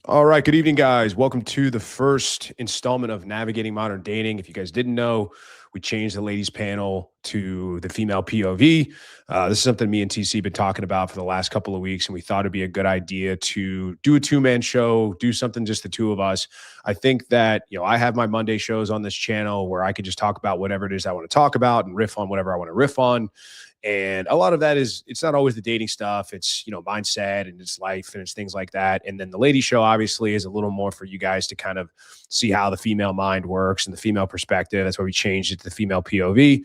All right, good evening, guys. Welcome to the first installment of Navigating Modern Dating. If you guys didn't know, we changed the ladies panel to the female POV. This is something me and TC been talking about for the last couple of weeks, and we thought it'd be a good idea to do a two-man show, do something just the two of us. I think that, I have my Monday shows on this channel where I could just talk about whatever it is I want to talk about and riff on whatever I want to riff on. And a lot of that is, it's not always the dating stuff. It's, mindset and it's life and it's things like that. And then the lady show obviously is a little more for you guys to kind of see how the female mind works and the female perspective. That's why we changed it to the female POV.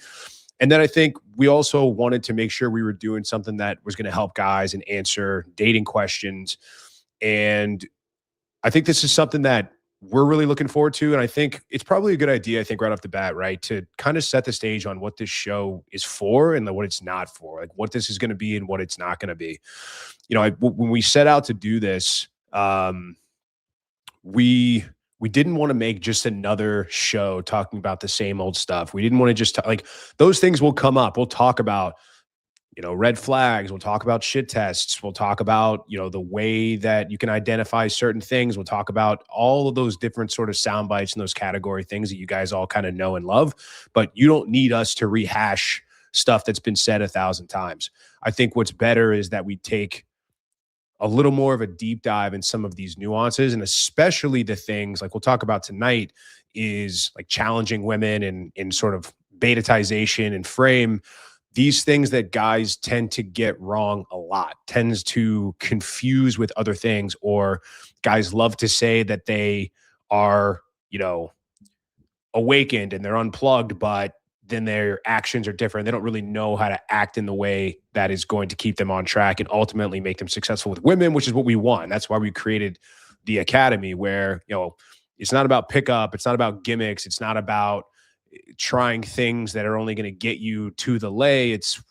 And then I think we also wanted to make sure we were doing something that was going to help guys and answer dating questions. And I think this is something that we're really looking forward to. And I think it's probably a good idea, I think, right off the bat, right, to kind of set the stage on what this show is for and what it's not for, like what this is going to be and what it's not going to be. When we set out to do this, we didn't want to make just another show talking about the same old stuff. We didn't want to just like those things will come up. We'll talk about red flags. We'll talk about shit tests. We'll talk about, the way that you can identify certain things. We'll talk about all of those different sort of sound bites and those category things that you guys all kind of know and love, but you don't need us to rehash stuff that's been said 1,000 times. I think what's better is that we take a little more of a deep dive in some of these nuances, and especially the things like we'll talk about tonight is like challenging women and in sort of betatization and frame. These things that guys tend to get wrong a lot, tends to confuse with other things, or guys love to say that they are, awakened and they're unplugged, but then their actions are different. They don't really know how to act in the way that is going to keep them on track and ultimately make them successful with women, which is what we want. That's why we created the academy where, it's not about pickup. It's not about gimmicks. It's not about trying things that are only going to get you to the lay. It's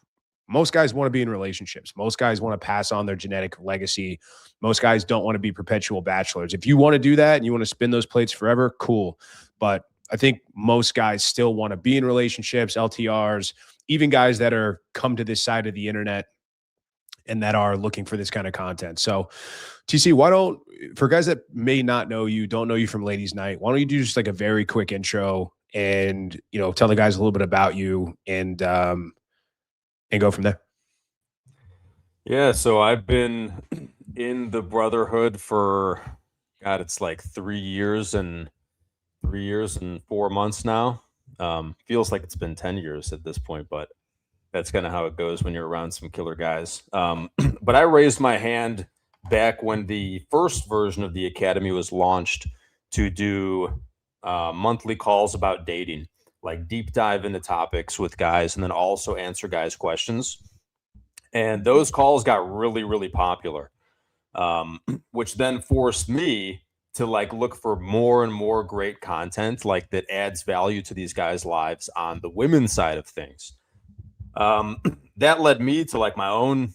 most guys want to be in relationships. Most guys want to pass on their genetic legacy. Most guys don't want to be perpetual bachelors. If you want to do that and you want to spin those plates forever, cool. But I think most guys still want to be in relationships, LTRs, even guys that are come to this side of the internet and that are looking for this kind of content. So TC, for guys that may not know you, don't know you from Ladies Night, why don't you do just like a very quick intro and, tell the guys a little bit about you and go from there. Yeah, so I've been in the Brotherhood for, God, it's like 3 years and 4 months now. Feels like it's been 10 years at this point, but that's kind of how it goes when you're around some killer guys. But I raised my hand back when the first version of the Academy was launched to do monthly calls about dating, like deep dive into topics with guys and then also answer guys' questions. And those calls got really, really popular, which then forced me to like look for more and more great content like that adds value to these guys' lives on the women's side of things. That led me to like my own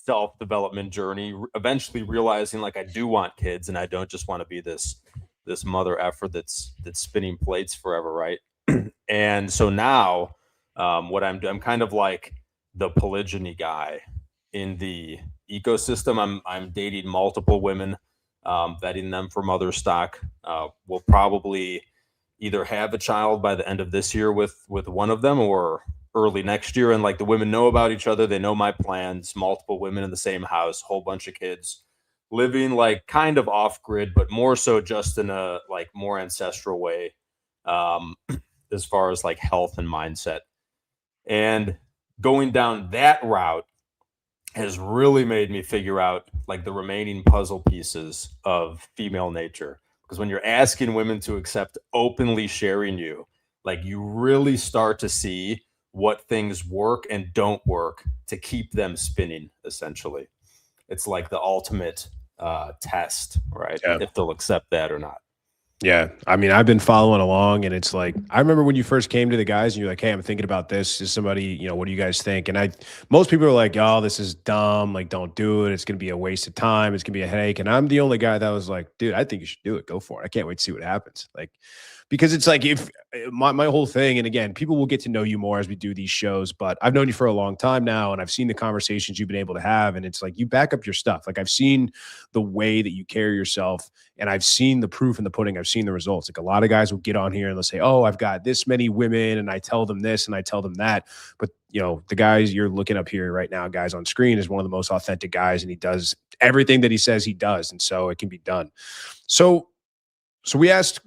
self-development journey, eventually realizing like I do want kids and I don't just want to be this mother effer that's spinning plates forever, right? And so now what I'm kind of like the polygyny guy in the ecosystem. I'm dating multiple women, vetting them for mother stock. We'll probably either have a child by the end of this year with one of them or early next year. And like the women know about each other. They know my plans, multiple women in the same house, whole bunch of kids living like kind of off grid, but more so just in a like more ancestral way, as far as like health and mindset. And going down that route has really made me figure out like the remaining puzzle pieces of female nature. Because when you're asking women to accept openly sharing you, like you really start to see what things work and don't work to keep them spinning, essentially. It's like the ultimate test, right? Yeah. If they'll accept that or not. Yeah. I mean, I've been following along and it's like, I remember when you first came to the guys and you're like, hey, I'm thinking about this. Is somebody, what do you guys think? And most people are like, oh, this is dumb. Like, don't do it. It's going to be a waste of time. It's going to be a headache. And I'm the only guy that was like, dude, I think you should do it. Go for it. I can't wait to see what happens. Like, because it's like if my whole thing, and again, people will get to know you more as we do these shows, but I've known you for a long time now and I've seen the conversations you've been able to have. And it's like you back up your stuff. Like I've seen the way that you carry yourself and I've seen the proof in the pudding. I've seen the results. Like a lot of guys will get on here and they'll say, oh, I've got this many women and I tell them this and I tell them that. But the guys you're looking up here right now, guys on screen, is one of the most authentic guys and he does everything that he says he does. And so it can be done. So we asked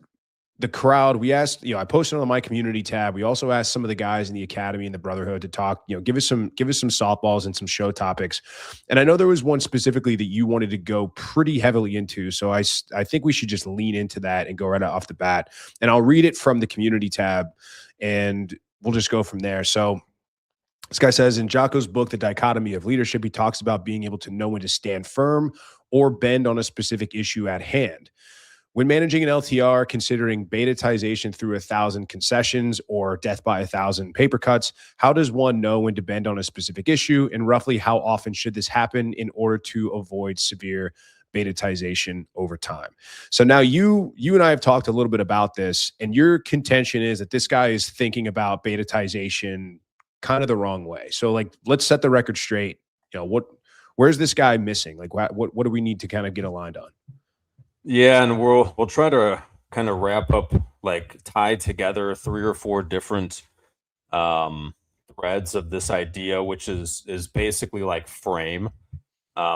the crowd, I posted on my community tab. We also asked some of the guys in the academy and the brotherhood to talk, give us some softballs and some show topics. And I know there was one specifically that you wanted to go pretty heavily into. So I think we should just lean into that and go right off the bat. And I'll read it from the community tab and we'll just go from there. So this guy says in Jocko's book, The Dichotomy of Leadership, he talks about being able to know when to stand firm or bend on a specific issue at hand. When managing an LTR, considering betatization through 1,000 concessions or death by 1,000 paper cuts, how does one know when to bend on a specific issue, and roughly how often should this happen in order to avoid severe betatization over time? So now you and I have talked a little bit about this, and your contention is that this guy is thinking about betatization kind of the wrong way. So like, let's set the record straight. Where's this guy missing? Like what do we need to kind of get aligned on? Yeah, and we'll try to kind of wrap up, like tie together 3 or 4 different threads of this idea, which is basically like frame,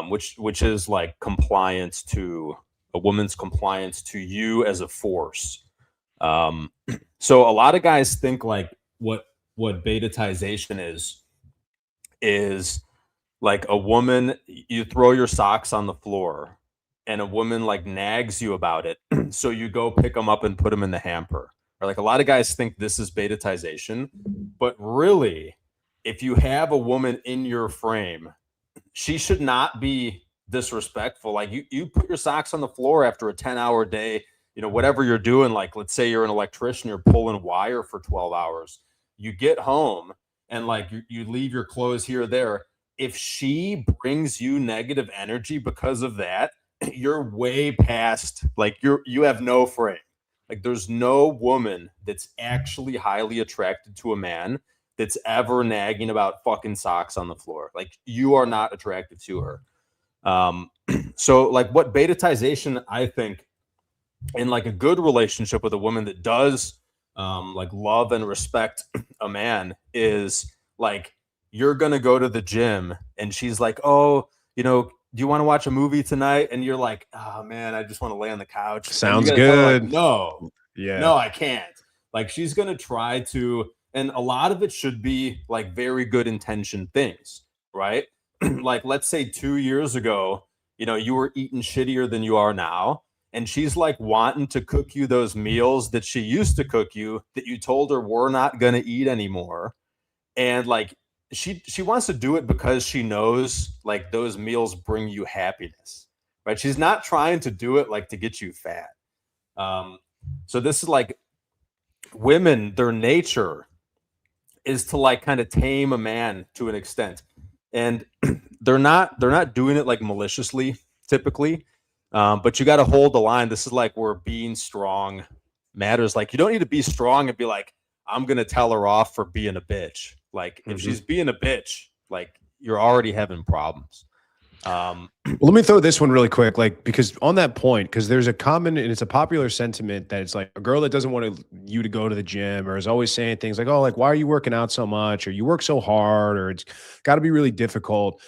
which is like compliance to a woman's compliance to you as a force. So a lot of guys think like what betatization is like a woman, you throw your socks on the floor and a woman like nags you about it. So you go pick them up and put them in the hamper. Or like a lot of guys think this is betatization, but really, if you have a woman in your frame, she should not be disrespectful. Like you put your socks on the floor after a 10-hour day, whatever you're doing. Like, let's say you're an electrician, you're pulling wire for 12 hours. You get home and like you leave your clothes here or there. If she brings you negative energy because of that, you're way past, like you have no frame. Like there's no woman that's actually highly attracted to a man that's ever nagging about fucking socks on the floor. Like you are not attractive to her. So like what betatization, I think, in like a good relationship with a woman that does like love and respect a man, is like you're gonna go to the gym and she's like, oh, do you want to watch a movie tonight? And you're like, oh man, I just want to lay on the couch. Sounds good. Like, no, yeah, no, I can't. Like she's gonna try to, and a lot of it should be like very good intention things, right? Like let's say 2 years ago, you were eating shittier than you are now, and she's like wanting to cook you those meals that she used to cook you that you told her we're not gonna eat anymore, and like she wants to do it because she knows like those meals bring you happiness, right? She's not trying to do it like to get you fat. So this is like women, their nature is to like kind of tame a man to an extent, and they're not doing it like maliciously typically, but you got to hold the line. This is like where being strong matters. Like you don't need to be strong and be like, I'm gonna tell her off for being a bitch. Like if she's being a bitch, like you're already having problems. Well, let me throw this one really quick, like, because on that point, because there's a common and it's a popular sentiment that it's like a girl that doesn't want you to go to the gym or is always saying things like, oh, like, why are you working out so much? Or you work so hard, or it's got to be really difficult.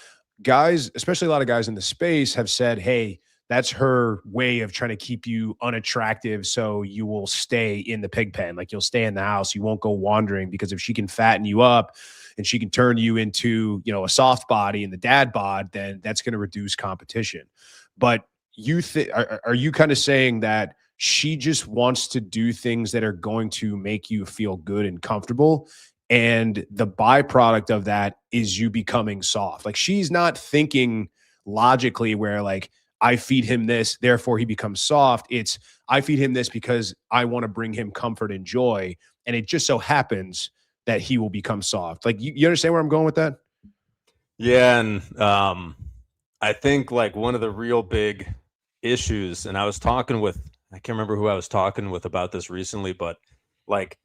Guys, especially a lot of guys in the space, have said, hey, that's her way of trying to keep you unattractive. So you will stay in the pig pen. Like you'll stay in the house. You won't go wandering, because if she can fatten you up and she can turn you into, a soft body and the dad bod, then that's going to reduce competition. But are you kind of saying that she just wants to do things that are going to make you feel good and comfortable, and the byproduct of that is you becoming soft? Like she's not thinking logically where like, I feed him this, therefore he becomes soft. It's I feed him this because I want to bring him comfort and joy. And it just so happens that he will become soft. Like you understand where I'm going with that? Yeah, and I think like one of the real big issues, and I was talking with, I can't remember who I was talking with about this recently, but like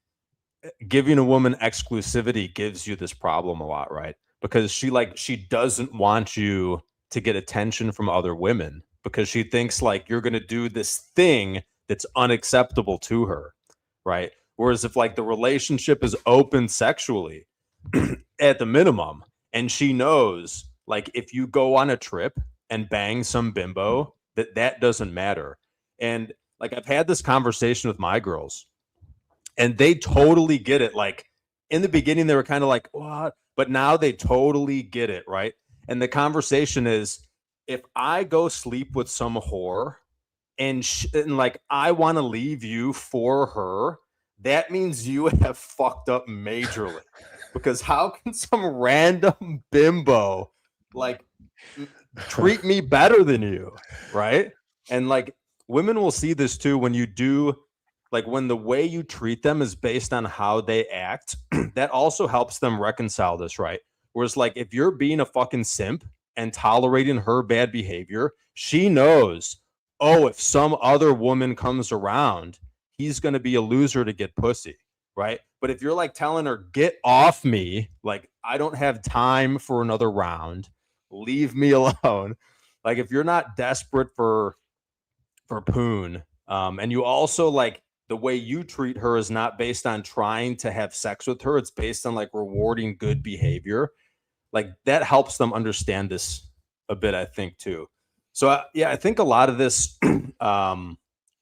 giving a woman exclusivity gives you this problem a lot, right? Because she doesn't want you to get attention from other women because she thinks like you're going to do this thing that's unacceptable to her, right? Whereas if like the relationship is open sexually at the minimum, and she knows like if you go on a trip and bang some bimbo, that doesn't matter. And like I've had this conversation with my girls and they totally get it. Like in the beginning, they were kind of like, what? But now they totally get it, right? And the conversation is if I go sleep with some whore and like I want to leave you for her, that means you have fucked up majorly. Because how can some random bimbo like treat me better than you, right? And like women will see this too when you do like when the way you treat them is based on how they act, that also helps them reconcile this, right? Whereas like if you're being a fucking simp and tolerating her bad behavior, she knows, oh, if some other woman comes around, he's going to be a loser to get pussy, right? But if you're like telling her, get off me, like I don't have time for another round, leave me alone. Like if you're not desperate for poon, and you also like the way you treat her is not based on trying to have sex with her, it's based on like rewarding good behavior. Like that helps them understand this a bit, I think, too. So yeah, I think a lot of this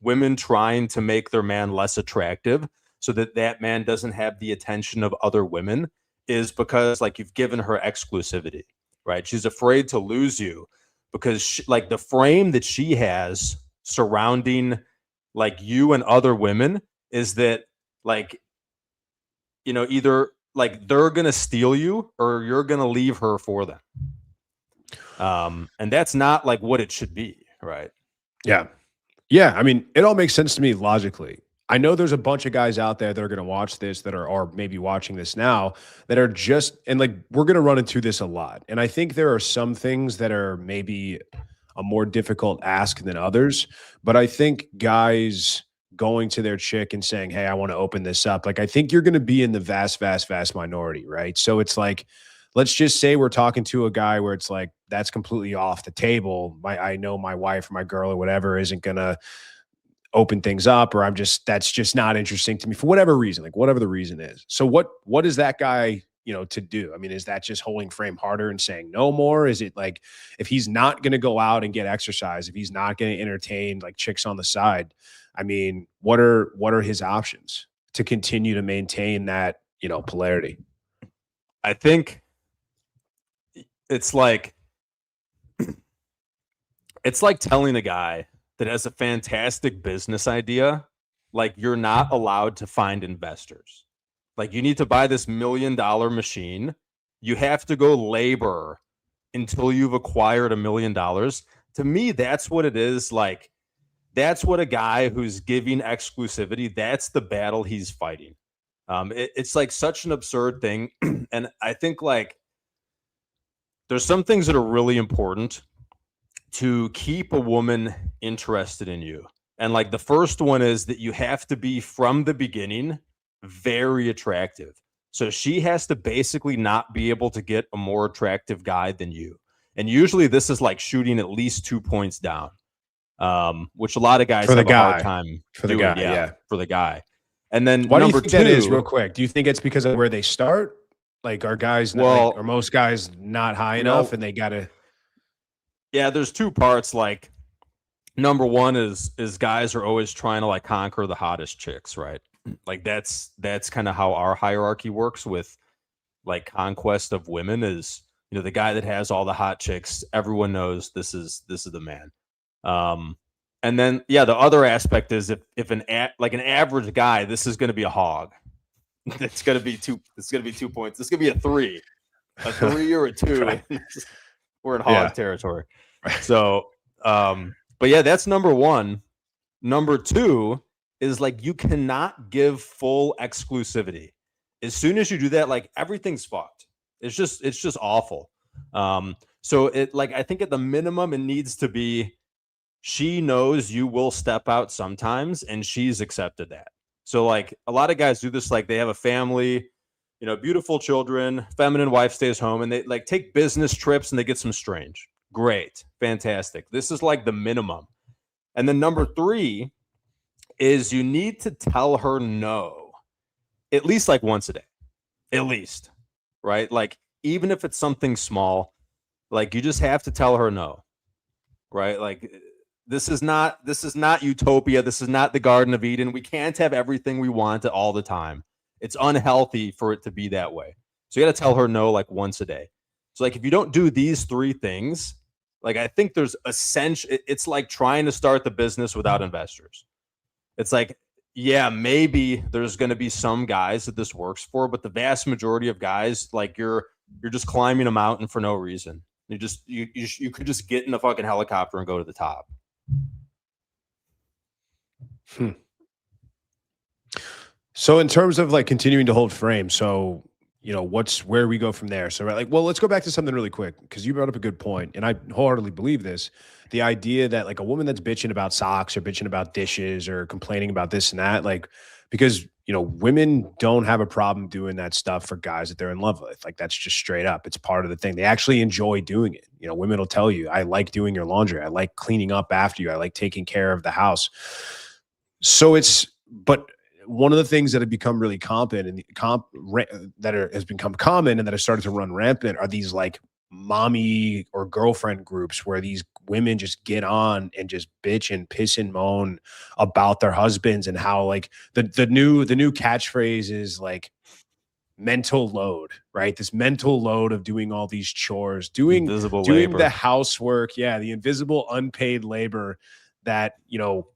women trying to make their man less attractive so that that man doesn't have the attention of other women is because like you've given her exclusivity, right? She's afraid to lose you because like the frame that she has surrounding like you and other women is that like either like they're gonna steal you or you're gonna leave her for them, and that's not like what it should be, right? Yeah. Yeah. I mean, it all makes sense to me logically. I know there's a bunch of guys out there that are going to watch this that are or maybe watching this now that are just and like we're going to run into this a lot. And I think there are some things that are maybe a more difficult ask than others, but I think guys going to their chick and saying, "Hey, I want to open this up." Like I think you're going to be in the vast minority, right? So it's like let's just say we're talking to a guy where it's like that's completely off the table. I know my wife or my girl or whatever isn't going to open things up or that's just not interesting to me for whatever reason, like whatever the reason is. So what is that guy, to do? I mean, is that just holding frame harder and saying no more? Is it like if he's not going to go out and get exercise, if he's not going to entertain like chicks on the side, I mean, what are his options to continue to maintain that, polarity? I think it's like telling a guy that has a fantastic business idea, like you're not allowed to find investors. Like you need to buy this $1 million machine. You have to go labor until you've acquired $1 million. To me, that's what it is. Like that's what a guy who's giving exclusivity, that's the battle he's fighting. It's like such an absurd thing. And I think like there's some things that are really important to keep a woman interested in you. And like the first one is that you have to be from the beginning very attractive. So she has to basically not be able to get a more attractive guy than you. And usually this is like shooting at least 2 points down, which a lot of guys have a hard time doing. Yeah, for the guy. And then why do you number think two, that is real quick? Do you think it's because of where they start? Like are guys not, are most guys not high enough and they gotta yeah, there's two parts. Like number one is guys are always trying to like conquer the hottest chicks, right? Like that's kind of how our hierarchy works with like conquest of women is, the guy that has all the hot chicks, everyone knows this is the man. And then yeah, the other aspect is if an average guy, this is going to be a hog. It's going to be 2 points. It's going to be a 3 or a 2. We're in hog territory. So But yeah, that's number one. Number two is like you cannot give full exclusivity. As soon as you do that, like everything's fucked. It's just awful. So it like I think at the minimum it needs to be she knows you will step out sometimes and she's accepted that. So like a lot of guys do this, like they have a family, beautiful children, feminine wife stays home and they like take business trips and they get some strange. Great, fantastic. This is like the minimum. And then number three is you need to tell her no at least like once a day, at least, right? Like even if it's something small, like you just have to tell her no, right? Like this is not utopia. This is not the Garden of Eden. We can't have everything we want all the time. It's unhealthy for it to be that way. So you got to tell her no like once a day. So like if you don't do these three things, like I think there's it's like trying to start the business without investors. It's like, yeah, maybe there's going to be some guys that this works for, but the vast majority of guys, like you're just climbing a mountain for no reason. You could just get in a fucking helicopter and go to the top. So in terms of like continuing to hold frame, so where we go from there. So like, well, let's go back to something really quick because you brought up a good point, and I wholeheartedly believe this. The idea that like a woman that's bitching about socks or bitching about dishes or complaining about this and that, like, because women don't have a problem doing that stuff for guys that they're in love with. Like that's just straight up. It's part of the thing. They actually enjoy doing it. Women will tell you, I like doing your laundry. I like cleaning up after you. I like taking care of the house. So but one of the things that have become really has become common and that have started to run rampant are these like mommy or girlfriend groups where these women just get on and just bitch and piss and moan about their husbands and how like the new catchphrase is like mental load, right? This mental load of doing all these chores, doing the housework. Yeah. The invisible unpaid labor that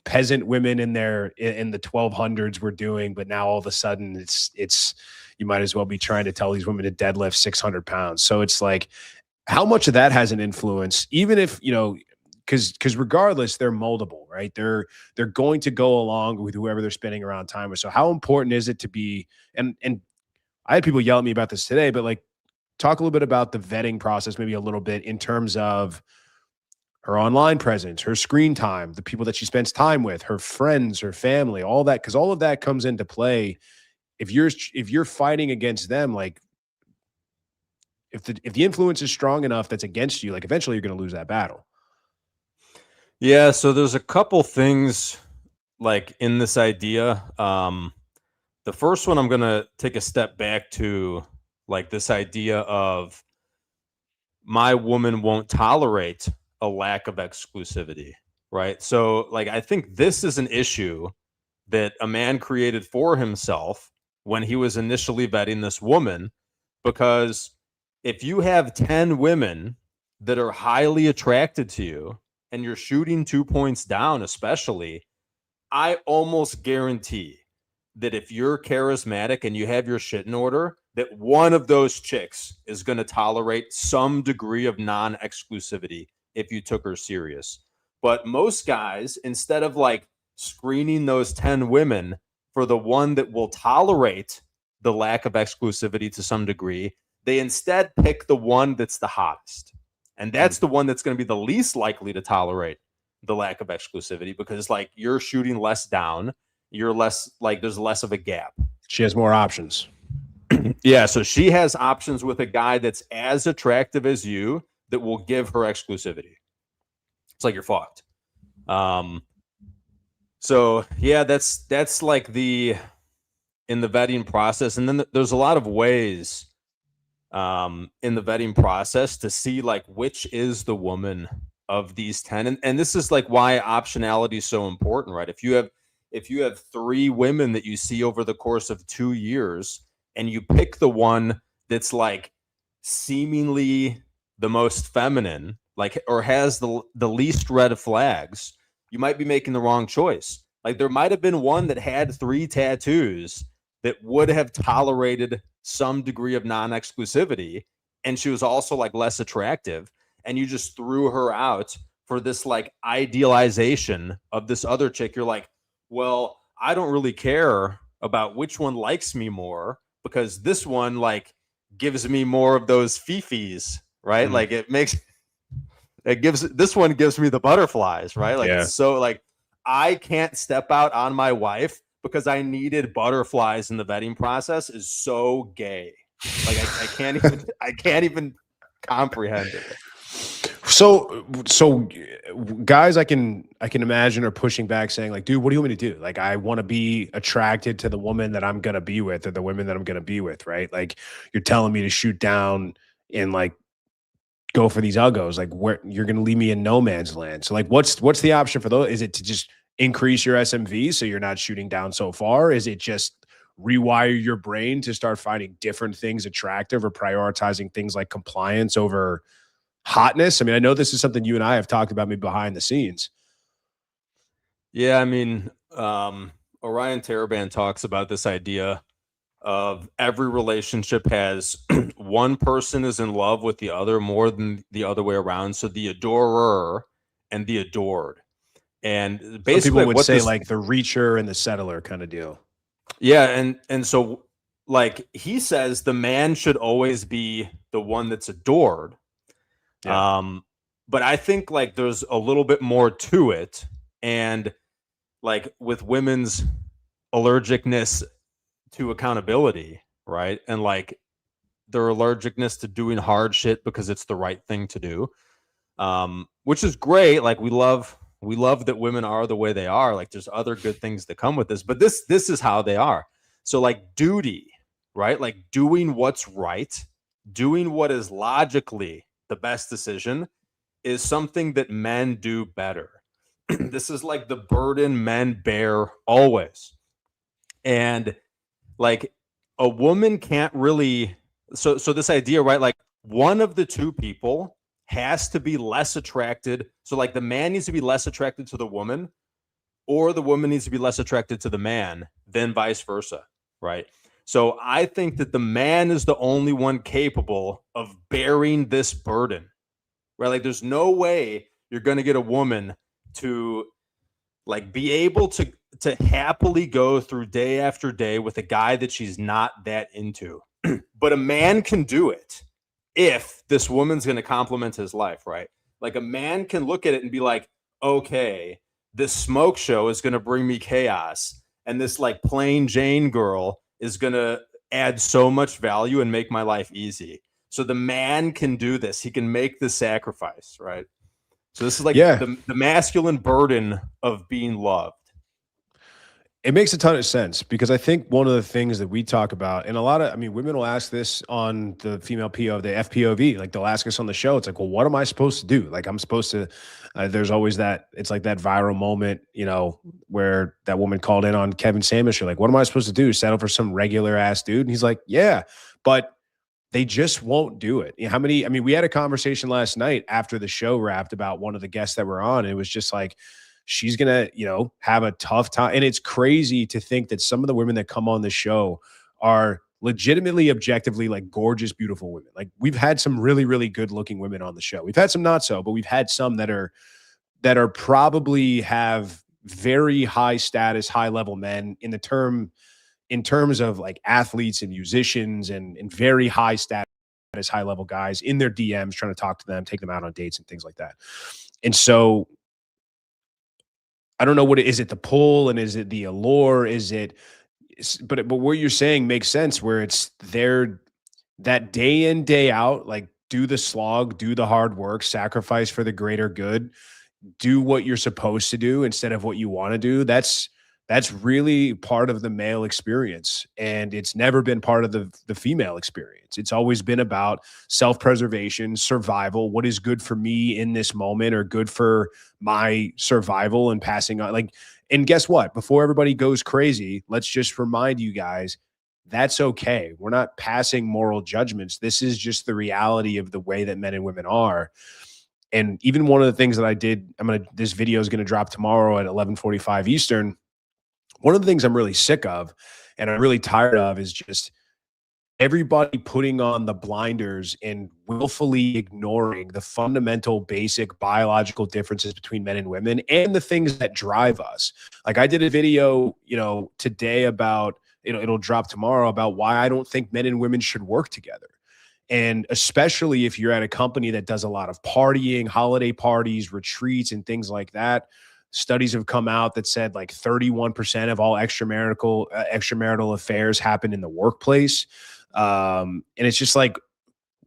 peasant women in the 1200s were doing, but now all of a sudden it's you might as well be trying to tell these women to deadlift 600 pounds. So it's like how much of that has an influence, even if because regardless they're moldable, right? They're going to go along with whoever they're spending around time with. So how important is it to be and I had people yell at me about this today, but like talk a little bit about the vetting process, maybe a little bit in terms of her online presence, her screen time, the people that she spends time with, her friends, her family, all that, because all of that comes into play. If you're fighting against them, like if the influence is strong enough that's against you, like eventually you're going to lose that battle. Yeah, so there's a couple things like in this idea. The first one I'm going to take a step back to, like this idea of my woman won't tolerate a lack of exclusivity, right? So like I think this is an issue that a man created for himself when he was initially vetting this woman, because if you have 10 women that are highly attracted to you and you're shooting 2 points down, especially, I almost guarantee that if you're charismatic and you have your shit in order, that one of those chicks is going to tolerate some degree of non-exclusivity if you took her serious. But most guys, instead of like screening those 10 women for the one that will tolerate the lack of exclusivity to some degree, they instead pick the one that's the hottest. And that's the one that's going to be the least likely to tolerate the lack of exclusivity, because like you're shooting less down, you're less like there's less of a gap. She has more options. Yeah, so she has options with a guy that's as attractive as you that will give her exclusivity. It's like you're fucked. So yeah, that's like in the vetting process, and then there's a lot of ways in the vetting process to see like which is the woman of these 10, and this is like why optionality is so important, right? If you have 3 women that you see over the course of 2 years and you pick the one that's like seemingly the most feminine, like, or has the least red flags, you might be making the wrong choice. Like there might have been one that had 3 tattoos that would have tolerated some degree of non-exclusivity, and she was also like less attractive, and you just threw her out for this like idealization of this other chick. You're like, well, I don't really care about which one likes me more because this one like gives me more of those fifis, right? Like this one gives me the butterflies, right? Like Yeah. it's so like I can't step out on my wife because I needed butterflies in the vetting process is so gay. Like I can't even comprehend it. So guys I can imagine are pushing back saying like, dude, what do you want me to do? Like, I want to be attracted to the woman that I'm going to be with, or the women that I'm going to be with, right? Like, you're telling me to shoot down and like go for these uggos, like where you're going to leave me in no man's land. So like, what's the option for those? Is it to just increase your SMV so you're not shooting down so far? Is it just rewire your brain to start finding different things attractive, or prioritizing things like compliance over hotness? I mean, I know this is something you and I have talked about maybe behind the scenes. Yeah, I mean, Orion Taraban talks about this idea of every relationship has one person is in love with the other more than the other way around. So the adorer and the adored. And Some basically people like, would what say this, like the reacher and the settler kind of deal. yeah, and so like he says the man should always be the one that's adored. Yeah. But I think like there's a little bit more to it. And like with women's allergicness to accountability, right? And like their allergicness to doing hard shit because it's the right thing to do. Which is great. Like we love that women are the way they are. Like there's other good things that come with this, but this is how they are. So like duty, right? Like doing what's right, doing what is logically the best decision is something that men do better. This is like the burden men bear always. And like a woman can't really so this idea, right? Like one of the two people has to be less attracted. So like the man needs to be less attracted to the woman, or the woman needs to be less attracted to the man than vice versa, right? So I think that the man is the only one capable of bearing this burden, right? Like there's no way you're going to get a woman to like be able to happily go through day after day with a guy that she's not that into. But a man can do it if this woman's going to compliment his life, right? Like a man can look at it and be like, okay, this smoke show is going to bring me chaos, and this like plain Jane girl is going to add so much value and make my life easy. So the man can do this. He can make the sacrifice, right? So this is like Yeah. the masculine burden of being loved. It makes a ton of sense, because I think one of the things that we talk about, and a lot of, I mean, women will ask this on the female PO, the FPOV, like they'll ask us on the show. It's like, well, what am I supposed to do? Like, I'm supposed to, there's always that, it's like that viral moment, you know, where that woman called in on Kevin Samuels. You're like, what am I supposed to do? Settle for some regular ass dude? And he's like, yeah, but they just won't do it. You know, how many, I mean, we had a conversation last night after the show wrapped about one of the guests that were on. And it was just like, she's going to, you know, have a tough time. And it's crazy to think that some of the women that come on the show are legitimately, objectively, like gorgeous, beautiful women. Like we've had some really, really good looking women on the show. We've had some not so, but we've had some that are probably have very high status, high level men in terms of like athletes and musicians and very high status, high level guys in their DMs trying to talk to them, take them out on dates and things like that. And so I don't know what is it the pull, and is it the allure? Is it, but what you're saying makes sense, where it's there that day in, day out, like do the slog, do the hard work, sacrifice for the greater good, do what you're supposed to do instead of what you want to do. That's really part of the male experience, and it's never been part of the female experience. It's always been about self-preservation, survival, what is good for me in this moment, or good for my survival and passing on. Like, and guess what? Before everybody goes crazy, let's just remind you guys, that's okay. We're not passing moral judgments. This is just the reality of the way that men and women are. And even one of the things that I did, this video is going to drop tomorrow at 11:45 Eastern. One of the things I'm really sick of and I'm really tired of is just everybody putting on the blinders and willfully ignoring the fundamental basic biological differences between men and women and the things that drive us. Like I did a video, today about, it'll drop tomorrow, about why I don't think men and women should work together. And especially if you're at a company that does a lot of partying, holiday parties, retreats, and things like that. Studies have come out that said like 31% of all extramarital affairs happen in the workplace. And it's just like,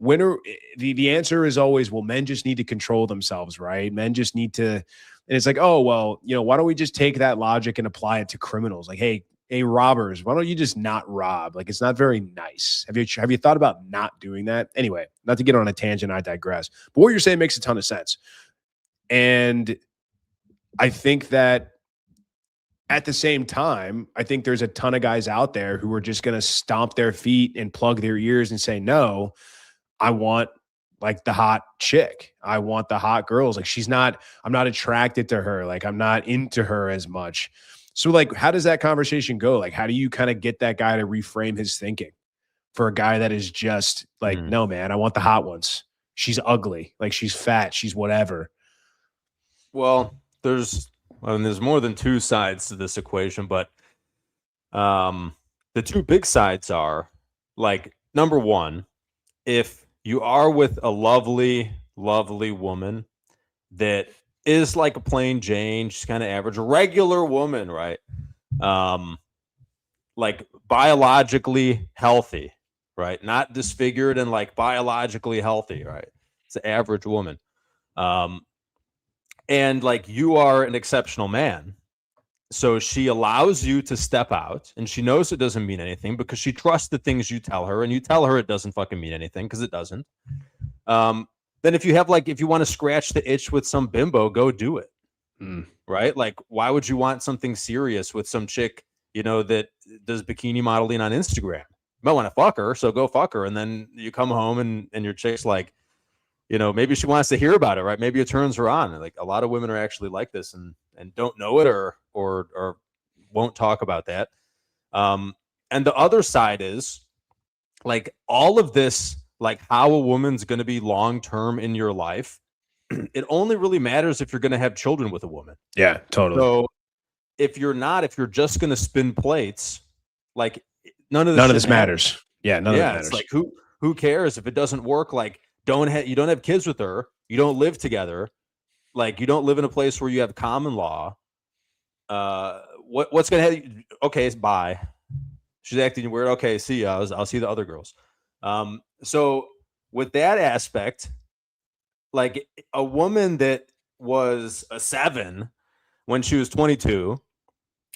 the answer is always, well, men just need to control themselves, right? Men just need to, and it's like, oh, well, why don't we just take that logic and apply it to criminals? Like, hey, robbers, why don't you just not rob? Like, it's not very nice. Have you thought about not doing that? Anyway, not to get on a tangent, I digress. But what you're saying makes a ton of sense. And I think that at the same time, I think there's a ton of guys out there who are just going to stomp their feet and plug their ears and say, no, I want like the hot chick. I want the hot girls. Like I'm not attracted to her. Like I'm not into her as much. So like, how does that conversation go? Like, how do you kind of get that guy to reframe his thinking for a guy that is just like, no, man, I want the hot ones. She's ugly. Like she's fat. She's whatever. Well, there's more than two sides to this equation, but the two big sides are like, number one, if you are with a lovely, lovely woman that is like a plain Jane, she's kind of average, regular woman, right? Like biologically healthy, right? Not disfigured and like biologically healthy, right? It's an average woman. And like you are an exceptional man. So she allows you to step out and she knows it doesn't mean anything because she trusts the things you tell her and you tell her it doesn't fucking mean anything because it doesn't. Then if you want to scratch the itch with some bimbo, go do it. Right? Like, why would you want something serious with some chick, that does bikini modeling on Instagram? You might want to fuck her, so go fuck her. And then you come home and your chick's like, maybe she wants to hear about it, right? Maybe it turns her on. Like a lot of women are actually like this and don't know it or won't talk about that. And the other side is like all of this, like how a woman's going to be long-term in your life. It only really matters if you're going to have children with a woman. Yeah, totally. So if you're just going to spin plates, like none of this matters. Yeah, none of it matters. It's like who cares if it doesn't work? Like you don't have kids with her. You don't live together. Like you don't live in a place where you have common law. What's gonna happen? Okay, bye. She's acting weird. Okay, see ya. I'll see the other girls. So with that aspect, like a woman that was a 7 when she was 22,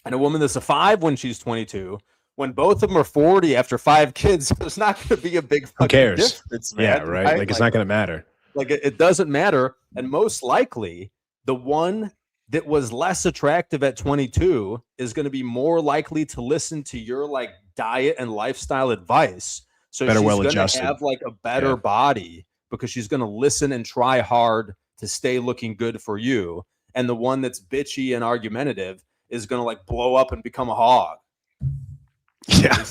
and a woman that's a 5 when she's 22. When both of them are 40 after 5 kids, there's not going to be a big fucking difference, man. Yeah, right? Like it's not going to matter. Like it doesn't matter. And most likely, the one that was less attractive at 22 is going to be more likely to listen to your like diet and lifestyle advice. So she's going to have like a better body because she's going to listen and try hard to stay looking good for you. And the one that's bitchy and argumentative is going to like blow up and become a hog. Yeah,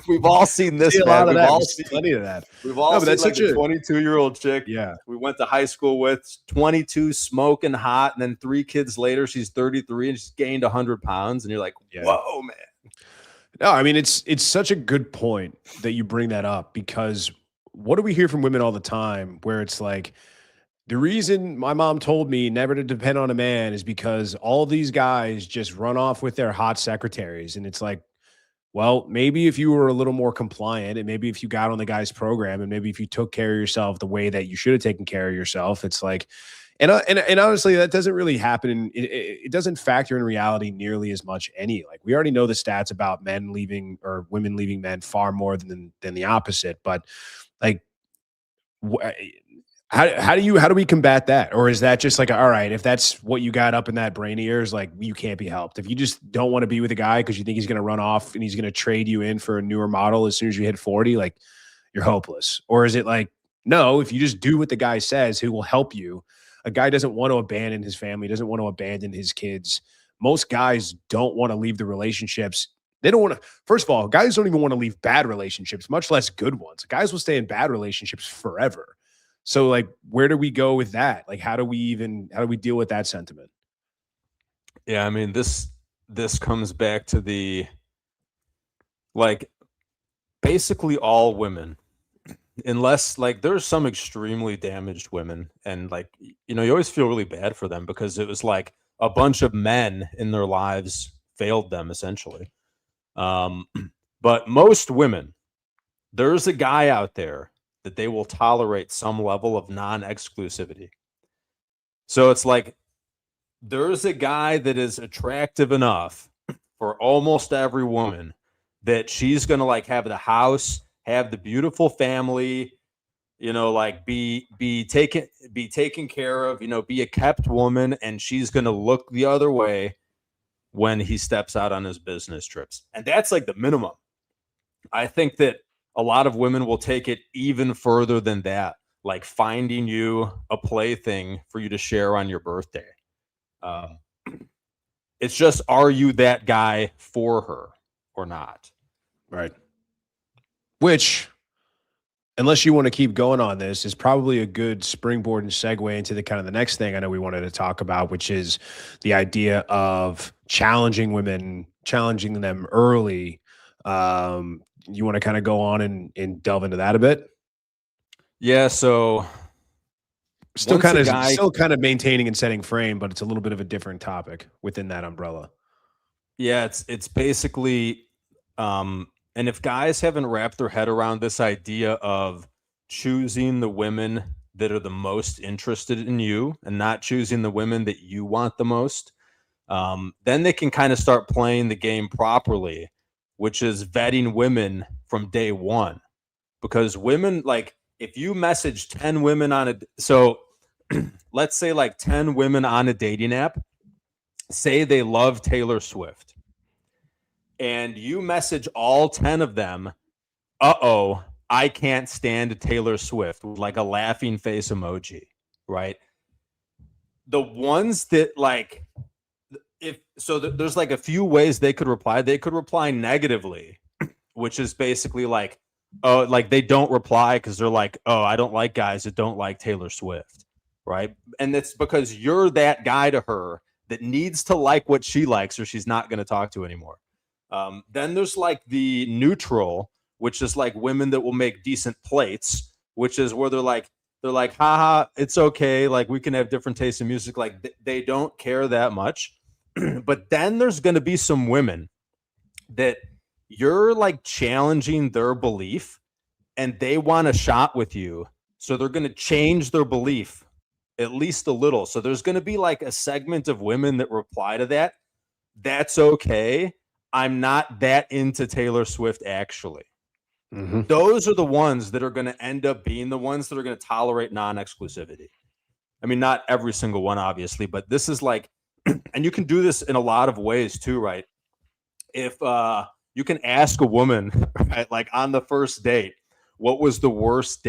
we've all seen this. We've all seen plenty of that. We've all seen like a 22-year-old chick. Yeah, we went to high school with 22, smoking hot, and then 3 kids later, she's 33 and she's gained 100 pounds, and you're like, whoa, man. No, I mean it's such a good point that you bring that up because what do we hear from women all the time? Where it's like, the reason my mom told me never to depend on a man is because all these guys just run off with their hot secretaries, and it's like, well, maybe if you were a little more compliant and maybe if you got on the guy's program and maybe if you took care of yourself the way that you should have taken care of yourself, it's like, and honestly, that doesn't really happen. It doesn't factor in reality nearly as much. Like we already know the stats about men leaving or women leaving men far more than the opposite. But like, how do we combat that? Or is that just like, all right, if that's what you got up in that brain of yours, like you can't be helped. If you just don't want to be with a guy because you think he's going to run off and he's going to trade you in for a newer model as soon as you hit 40, like you're hopeless. Or is it like, no, if you just do what the guy says, he will help you. A guy doesn't want to abandon his family, doesn't want to abandon his kids. Most guys don't want to leave the relationships They don't want to, first of all, guys don't even want to leave bad relationships, much less good ones. Guys will stay in bad relationships forever. So like, where do we go with that? Like, how do we deal with that sentiment? Yeah, I mean, this comes back to like basically all women, unless like there's some extremely damaged women, and like, you always feel really bad for them because it was like a bunch of men in their lives failed them essentially. But most women, there's a guy out there that they will tolerate some level of non-exclusivity. So it's like there's a guy that is attractive enough for almost every woman that she's going to like have the house, have the beautiful family, like be taken care of, be a kept woman, and she's going to look the other way when he steps out on his business trips. And that's like the minimum. I think that a lot of women will take it even further than that, like finding you a plaything for you to share on your birthday. It's just, are you that guy for her or not? Right. Which, unless you want to keep going on this, is probably a good springboard and segue into the kind of the next thing I know we wanted to talk about, which is the idea of challenging women, challenging them early. You want to kind of go on and delve into that a bit? Yeah. So still kind of maintaining and setting frame, but it's a little bit of a different topic within that umbrella. Yeah, it's basically, and if guys haven't wrapped their head around this idea of choosing the women that are the most interested in you and not choosing the women that you want the most, then they can kind of start playing the game properly, which is vetting women from day one. Because women, like, if you message 10 women let's say like 10 women on a dating app, say they love Taylor Swift, and you message all 10 of them, I can't stand Taylor Swift, with like a laughing face emoji, right? The ones that like, there's like a few ways they could reply. They could reply negatively, which is basically like, oh, like they don't reply because they're like, oh, I don't like guys that don't like Taylor Swift, right? And it's because you're that guy to her that needs to like what she likes or she's not going to talk to anymore. Then there's like the neutral, which is like women that will make decent plates, which is where they're like, haha, it's okay. Like we can have different tastes in music. Like they don't care that much. But then there's going to be some women that you're like challenging their belief and they want a shot with you. So they're going to change their belief at least a little. So there's going to be like a segment of women that reply to that. That's okay. I'm not that into Taylor Swift, actually. Mm-hmm. Those are the ones that are going to end up being the ones that are going to tolerate non-exclusivity. I mean, not every single one, obviously, but this is like, and you can do this in a lot of ways too, right? If you can ask a woman, right, like on the first date, what was the worst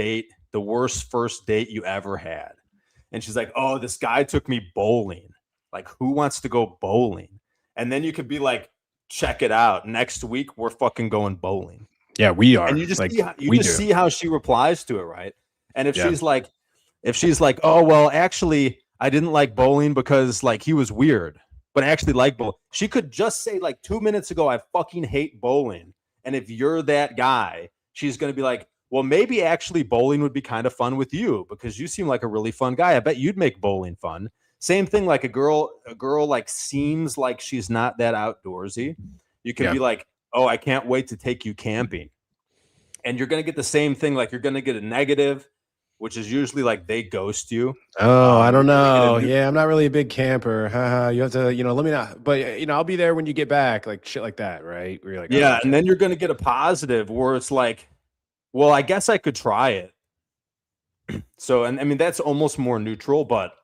first date you ever had? And she's like, oh, this guy took me bowling. Like, who wants to go bowling? And then you could be like, check it out. Next week, we're fucking going bowling. Yeah, we are. And you just see how she replies to it, right? And if she's like, oh, well, actually, I didn't like bowling because like he was weird, but I actually like bowling. She could just say like 2 minutes ago, I fucking hate bowling. And if you're that guy, she's going to be like, well, maybe actually bowling would be kind of fun with you because you seem like a really fun guy. I bet you'd make bowling fun. Same thing, like a girl like seems like she's not that outdoorsy. You can be like, oh, I can't wait to take you camping. And you're going to get the same thing. Like you're going to get a negative, which is usually like they ghost you. Oh, I don't know. Yeah, I'm not really a big camper. You have to, let me not. But, I'll be there when you get back, like shit like that, right? Where you're like, yeah, and then you're going to get a positive where it's like, well, I guess I could try it. So, and I mean, that's almost more neutral, but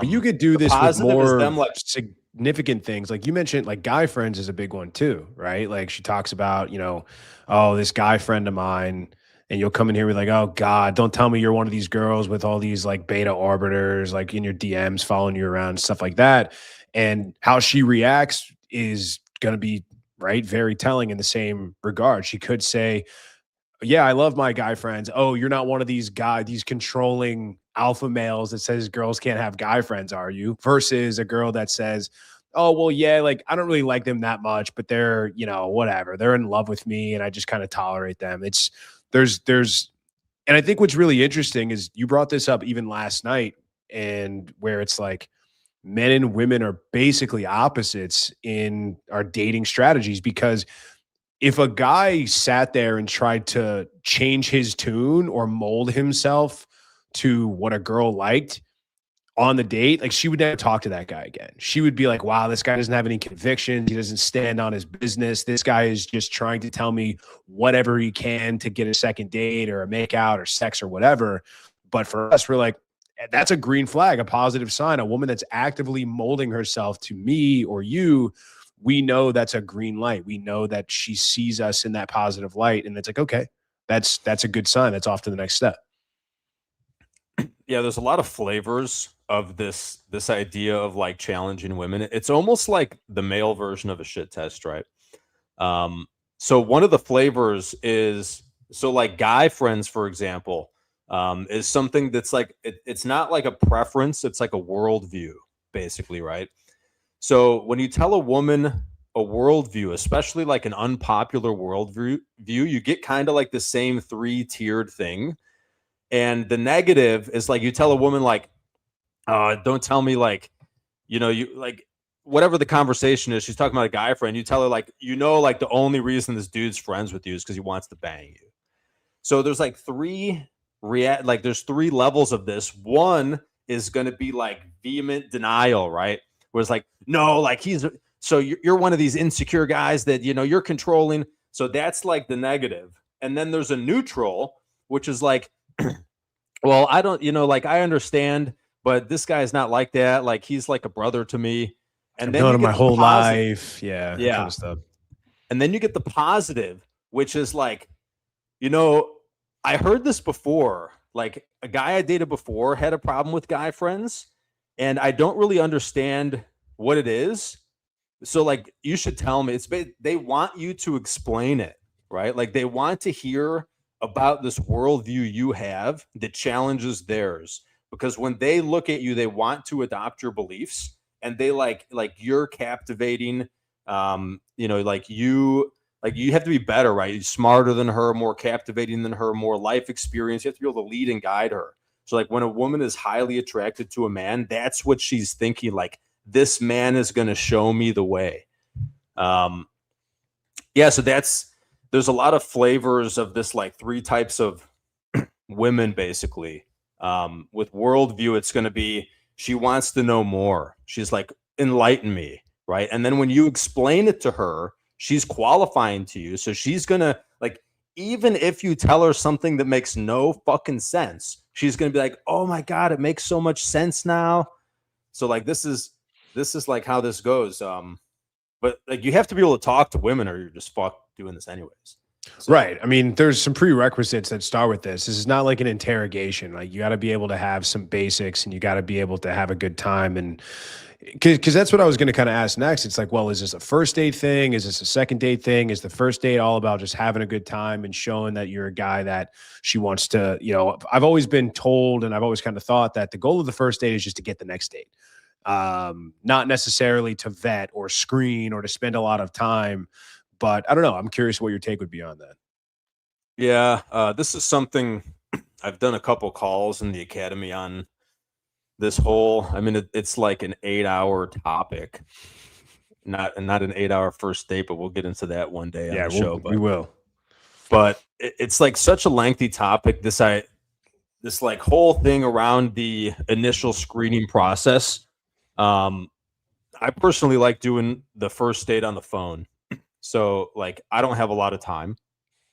you could do this with more significant things. Like you mentioned, like guy friends is a big one too, right? Like she talks about, oh, this guy friend of mine, and you'll come in here with like, oh God, don't tell me you're one of these girls with all these like beta arbiters, like in your DMs following you around, stuff like that. And how she reacts is going to be right? Very telling in the same regard. She could say, yeah, I love my guy friends. Oh, you're not one of these controlling alpha males that says girls can't have guy friends, are you? Versus a girl that says, oh, well, yeah, like I don't really like them that much, but they're, whatever. They're in love with me and I just kind of tolerate them. There's, and I think what's really interesting is you brought this up even last night, and where it's like men and women are basically opposites in our dating strategies, because if a guy sat there and tried to change his tune or mold himself to what a girl liked on the date, like she would never talk to that guy again. She would be like, wow, this guy doesn't have any convictions. He doesn't stand on his business. This guy is just trying to tell me whatever he can to get a second date or a make out or sex or whatever. But for us, we're like, that's a green flag, a positive sign. A woman that's actively molding herself to me or you, we know that's a green light. We know that she sees us in that positive light. And it's like, okay, that's a good sign. That's off to the next step. Yeah, there's a lot of flavors of this idea of like challenging women. It's almost like the male version of a shit test, right? So one of the flavors is, so like guy friends, for example, is something that's like it's not like a preference, it's like a worldview, basically, right? So when you tell a woman a worldview, especially like an unpopular worldview, you get kind of like the same three-tiered thing. And the negative is like you tell a woman like, don't tell me like, you like whatever the conversation is, she's talking about a guy friend. You tell her like, like the only reason this dude's friends with you is because he wants to bang you. So there's like there's three levels of this. One is going to be like vehement denial, right? Where it's like, no, like so you're one of these insecure guys that, you're controlling. So that's like the negative. And then there's a neutral, which is like, well, I don't, like I understand, but this guy's not like that. Like he's like a brother to me. And I've then known you him get my the whole positive. life. Yeah, that kind Yeah. of stuff. And then you get the positive, which is like, I heard this before. Like a guy I dated before had a problem with guy friends, and I don't really understand what it is. So like you should tell me. They want you to explain it, right? Like they want to hear about this worldview you have that challenges theirs. Because when they look at you, they want to adopt your beliefs, and they like you're captivating. Like you have to be better, right? You're smarter than her, more captivating than her, more life experience. You have to be able to lead and guide her. So like when a woman is highly attracted to a man, that's what she's thinking. Like this man is going to show me the way. Yeah. So there's a lot of flavors of this, like three types of women, basically. With worldview, it's going to be, she wants to know more. She's like, enlighten me. Right. And then when you explain it to her, she's qualifying to you. So she's going to like, even if you tell her something that makes no fucking sense, she's going to be like, oh my God, it makes so much sense now. So like, this is like how this goes. But like, you have to be able to talk to women or you're just fucked doing this anyways. So. Right. I mean, there's some prerequisites that start with this. This is not like an interrogation. Like you got to be able to have some basics and you got to be able to have a good time. And because that's what I was going to kind of ask next. It's like, well, is this a first date thing? Is this a second date thing? Is the first date all about just having a good time and showing that you're a guy that she wants to, I've always been told, and I've always kind of thought that the goal of the first date is just to get the next date. Not necessarily to vet or screen or to spend a lot of time. But I don't know. I'm curious what your take would be on that. Yeah, this is something I've done a couple calls in the academy on this whole. I mean, it's like an 8-hour topic, not an 8-hour first date, but we'll get into that one day on the show. We will. But it's like such a lengthy topic. This like whole thing around the initial screening process. I personally like doing the first date on the phone. So like I don't have a lot of time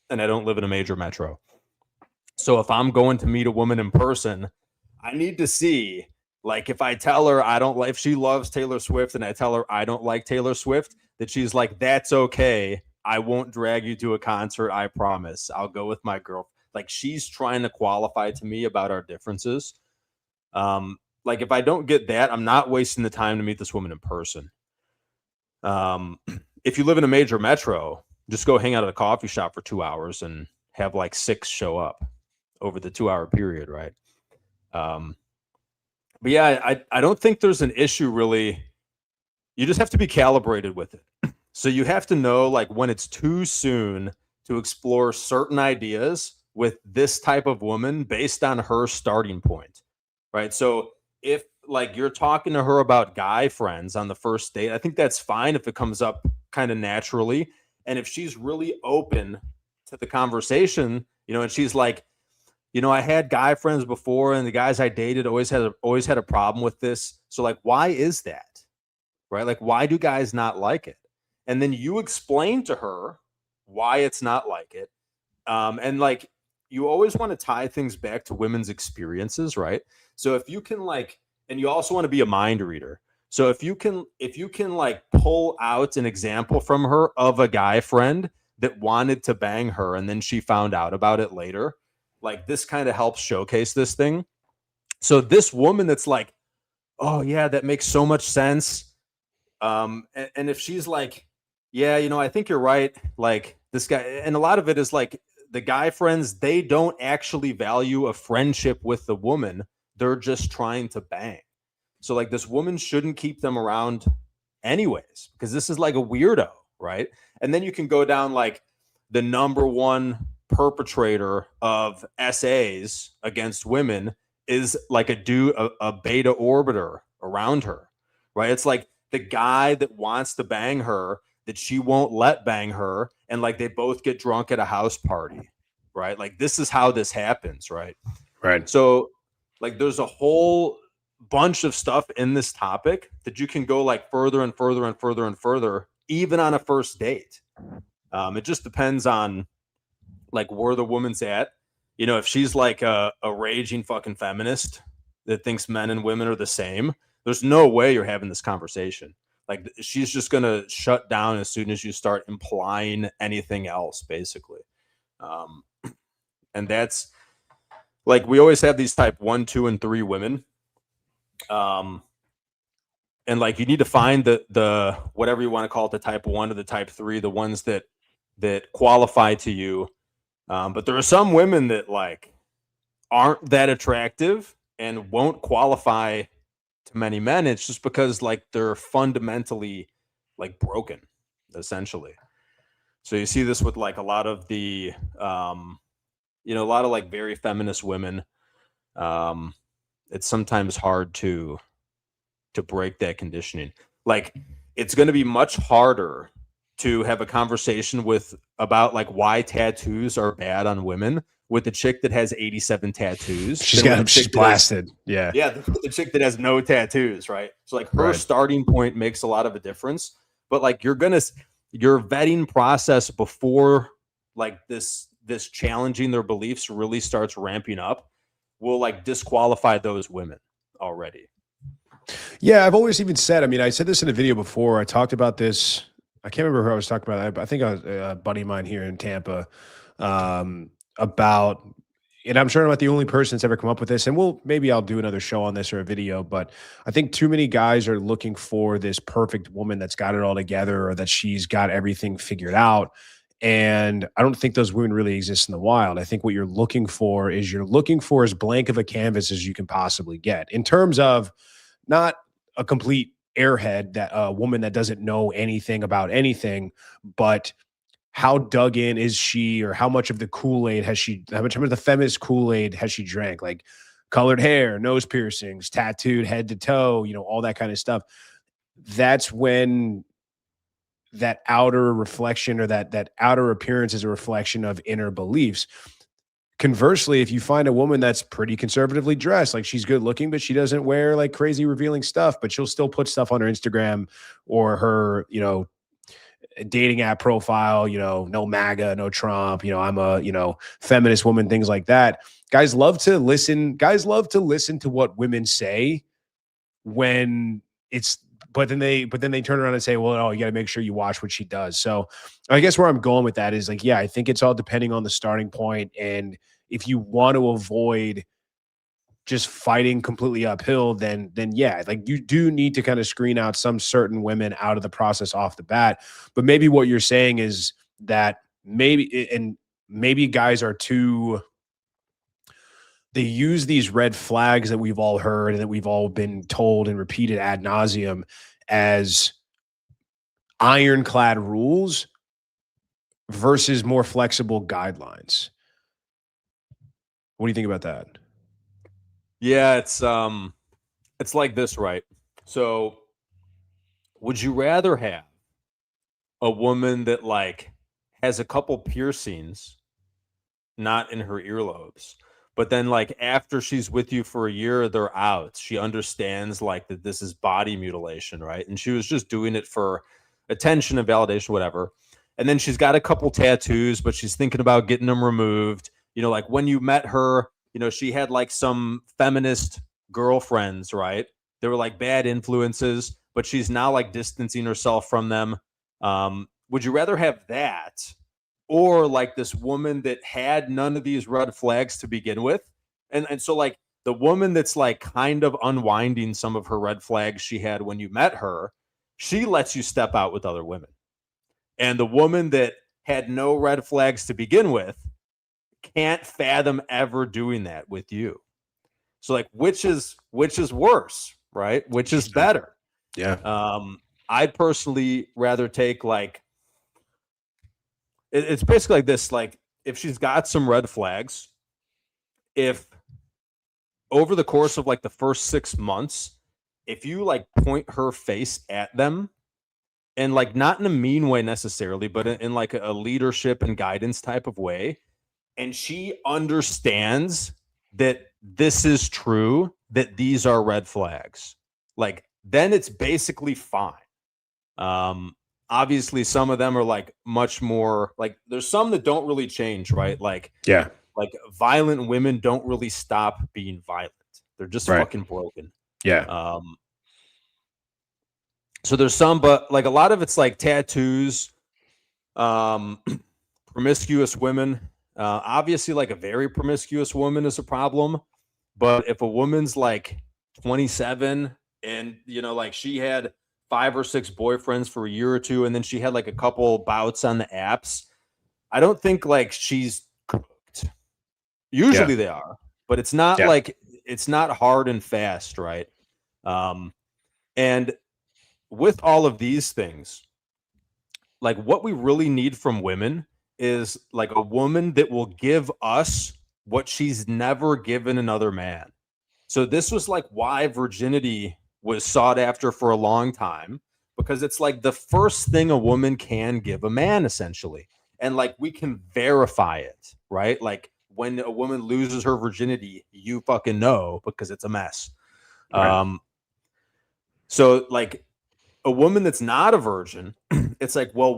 and I don't live in a major metro. So if I'm going to meet a woman in person, I need to see, like, if I tell her I don't like, if she loves Taylor Swift and I tell her I don't like Taylor Swift, that she's like, that's okay. I won't drag you to a concert. I promise. I'll go with my girl. Like she's trying to qualify to me about our differences. Like if I don't get that, I'm not wasting the time to meet this woman in person. if you live in a major metro, just go hang out at a coffee shop for 2 hours and have like 6 show up over the 2 hour period, right? But yeah, I don't think there's an issue really. You just have to be calibrated with it. So you have to know like when it's too soon to explore certain ideas with this type of woman based on her starting point, right? So if like you're talking to her about guy friends on the first date, I think that's fine if it comes up kind of naturally. And if she's really open to the conversation, and she's like, I had guy friends before, and the guys I dated always had a problem with this. So like, why is that? Right? Like, why do guys not like it? And then you explain to her why it's not like it. And like, you always want to tie things back to women's experiences, right? So if you can like, and you also want to be a mind reader. So if you can like pull out an example from her of a guy friend that wanted to bang her and then she found out about it later, like this kind of helps showcase this thing. So this woman that's like, oh yeah, that makes so much sense. And if she's like, yeah, I think you're right. Like this guy, and a lot of it is like the guy friends, they don't actually value a friendship with the woman. They're just trying to bang. So like this woman shouldn't keep them around anyways, because this is like a weirdo, right? And then you can go down like the number one perpetrator of SAs against women is like a beta orbiter around her, right? It's like the guy that wants to bang her that she won't let bang her, and like they both get drunk at a house party, right? Like this is how this happens, right? Right. So like there's a whole bunch of stuff in this topic that you can go like further and further and further and further, even on a first date. It just depends on like where the woman's at. If she's like a raging fucking feminist that thinks men and women are the same, there's no way you're having this conversation. Like she's just going to shut down as soon as you start implying anything else, basically. And that's like, we always have these type 1, 2, and 3 women. And like, you need to find the whatever you want to call it, the type 1 or the type 3, the ones that qualify to you. But there are some women that like aren't that attractive and won't qualify to many men. It's just because like they're fundamentally like broken, essentially. So you see this with like a lot of the a lot of like very feminist women. It's sometimes hard to break that conditioning. Like it's going to be much harder to have a conversation about like why tattoos are bad on women with the chick that has 87 tattoos. She's blasted. Yeah. The chick that has no tattoos, right? So like her starting point makes a lot of a difference. But like your vetting process before like this challenging their beliefs really starts ramping up will like disqualify those women already. Yeah, I've always even said, I said this in a video before. I talked about this. I can't remember who I was talking about. I think I was a buddy of mine here in Tampa about, and I'm sure I'm not the only person that's ever come up with this, and maybe I'll do another show on this or a video, but I think too many guys are looking for this perfect woman that's got it all together or that she's got everything figured out. And I don't think those women really exist in the wild. I think what you're looking for is as blank of a canvas as you can possibly get in terms of not a complete airhead, that a woman that doesn't know anything about anything, but how dug in is she, or how much of the Kool-Aid how much of the feminist Kool-Aid has she drank? Like colored hair, nose piercings, tattooed head to toe, all that kind of stuff. That's when that outer reflection or that outer appearance is a reflection of inner beliefs. Conversely, if you find a woman that's pretty conservatively dressed, like she's good looking, but she doesn't wear like crazy revealing stuff, but she'll still put stuff on her Instagram or her, dating app profile, no MAGA, no Trump, I'm a, feminist woman, things like that. Guys love to listen to what women say when it's, but then they turn around and say, well, you got to make sure you watch what she does. So I guess where I'm going with that is like, yeah, I think it's all depending on the starting point. And if you want to avoid just fighting completely uphill, then yeah, like you do need to kind of screen out some certain women out of the process off the bat. But maybe what you're saying is that maybe guys are too, they use these red flags that we've all heard and that we've all been told and repeated ad nauseum as ironclad rules versus more flexible guidelines. What do you think about that? Yeah, it's like this, right? So, would you rather have a woman that like has a couple piercings, not in her earlobes, but then like after she's with you for a year, they're out. She understands like that this is body mutilation, right? And she was just doing it for attention and validation, whatever. And then she's got a couple tattoos, but she's thinking about getting them removed. You know, like when you met her, you know, she had like some feminist girlfriends, right? They were like bad influences, but she's now like distancing herself from them. Would you rather have that or like this woman that had none of these red flags to begin with? And so like the woman that's like kind of unwinding some of her red flags she had when you met her, she lets you step out with other women. And the woman that had no red flags to begin with can't fathom ever doing that with you. So like which is worse, right? Which is better? Yeah. I'd personally rather take like it's basically like this, like if she's got some red flags, if over the course of like the first 6 months, if you like point her face at them and like not in a mean way necessarily, but in like a leadership and guidance type of way, and she understands that this is true, that these are red flags, like then it's basically fine. Obviously some of them are like much more like there's some that don't really change, right? Like Yeah. like violent women don't really stop being violent. They're just fucking broken. Yeah. So there's some, but like a lot of it's like tattoos, promiscuous women. Obviously, like a very promiscuous woman is a problem. But if a woman's like 27 and, you know, like she had 5 or 6 boyfriends for a year or two, and then she had like a couple bouts on the apps, I don't think like she's cooked. Usually they are, but it's not like it's not hard and fast, right? And with all of these things, like what we really need from women is like a woman that will give us what she's never given another man. So this was like why virginity was sought after for a long time, because it's like the first thing a woman can give a man essentially. And like we can verify it, right? Like when a woman loses her virginity, you fucking know because it's a mess. Right. So like a woman that's not a virgin, it's like, well,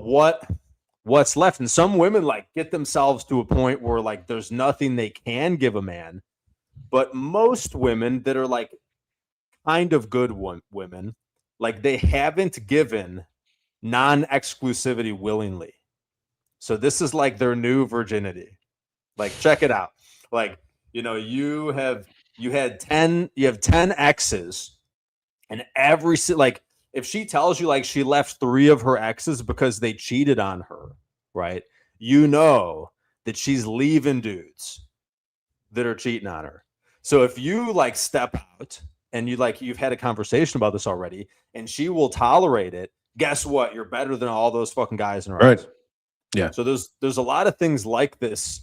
what's left? And some women like get themselves to a point where like there's nothing they can give a man. But most women that are like kind of good women, like they haven't given non-exclusivity willingly. So this is like their new virginity. Like check it out. Like, you know, you have 10 exes, and every like if she tells you like she left 3 of her exes because they cheated on her, right? You know that she's leaving dudes that are cheating on her. So if you like step out and you've had a conversation about this already and she will tolerate it, guess what? You're better than all those fucking guys in her eyes. Yeah. So there's a lot of things like this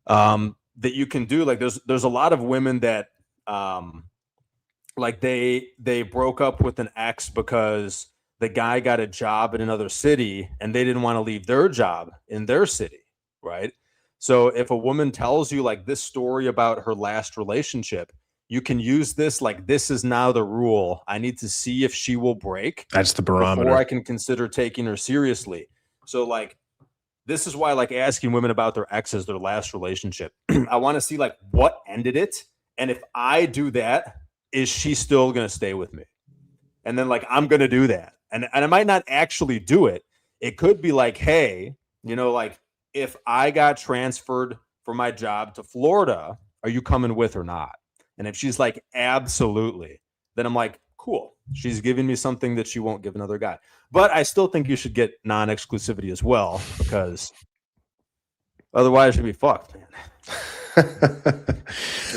that you can do. Like there's a lot of women that like they broke up with an ex because the guy got a job in another city and they didn't want to leave their job in their city, right? So if a woman tells you like this story about her last relationship, you can use this like this is now the rule. I need to see if she will break. That's the barometer before I can consider taking her seriously. So like this is why like asking women about their exes, their last relationship. I want to see like what ended it, and if I do that, is she still going to stay with me? And then like I'm going to do that. And I might not actually do it. It could be like, hey, you know, like if I got transferred from my job to Florida, are you coming with or not? And if she's like, absolutely, then I'm like, cool. She's giving me something that she won't give another guy. But I still think you should get non-exclusivity as well, because otherwise you'd be fucked, man.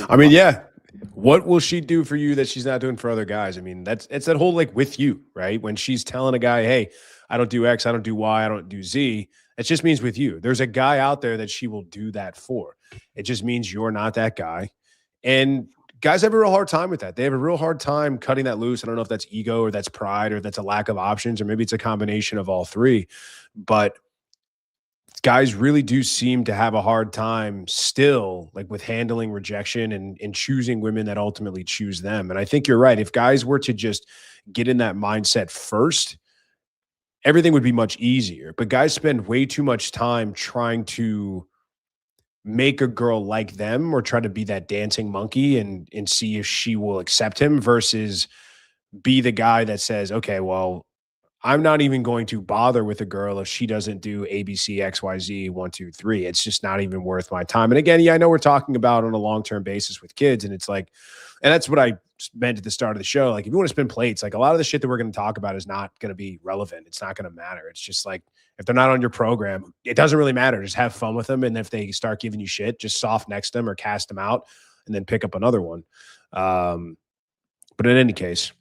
I mean, yeah. What will she do for you that she's not doing for other guys? I mean, it's that whole like with you, right? When she's telling a guy, hey, I don't do X, I don't do Y, I don't do Z, it just means with you. There's a guy out there that she will do that for. It just means you're not that guy. And guys have a real hard time with that. They have a real hard time cutting that loose. I don't know if that's ego or that's pride or that's a lack of options, or maybe it's a combination of all three. But guys really do seem to have a hard time still, like with handling rejection and choosing women that ultimately choose them. And I think you're right. If guys were to just get in that mindset first, everything would be much easier. But guys spend way too much time trying to make a girl like them or try to be that dancing monkey and see if she will accept him versus be the guy that says, okay, well, I'm not even going to bother with a girl if she doesn't do ABC, XYZ, 1, 2, 3. It's just not even worth my time. And again, yeah, I know we're talking about on a long-term basis with kids, and it's like, and that's what I meant at the start of the show. Like, if you want to spin plates, like a lot of the shit that we're going to talk about is not going to be relevant. It's not going to matter. It's just like, if they're not on your program, it doesn't really matter. Just have fun with them. And if they start giving you shit, just soft next them or cast them out and then pick up another one. But in any case,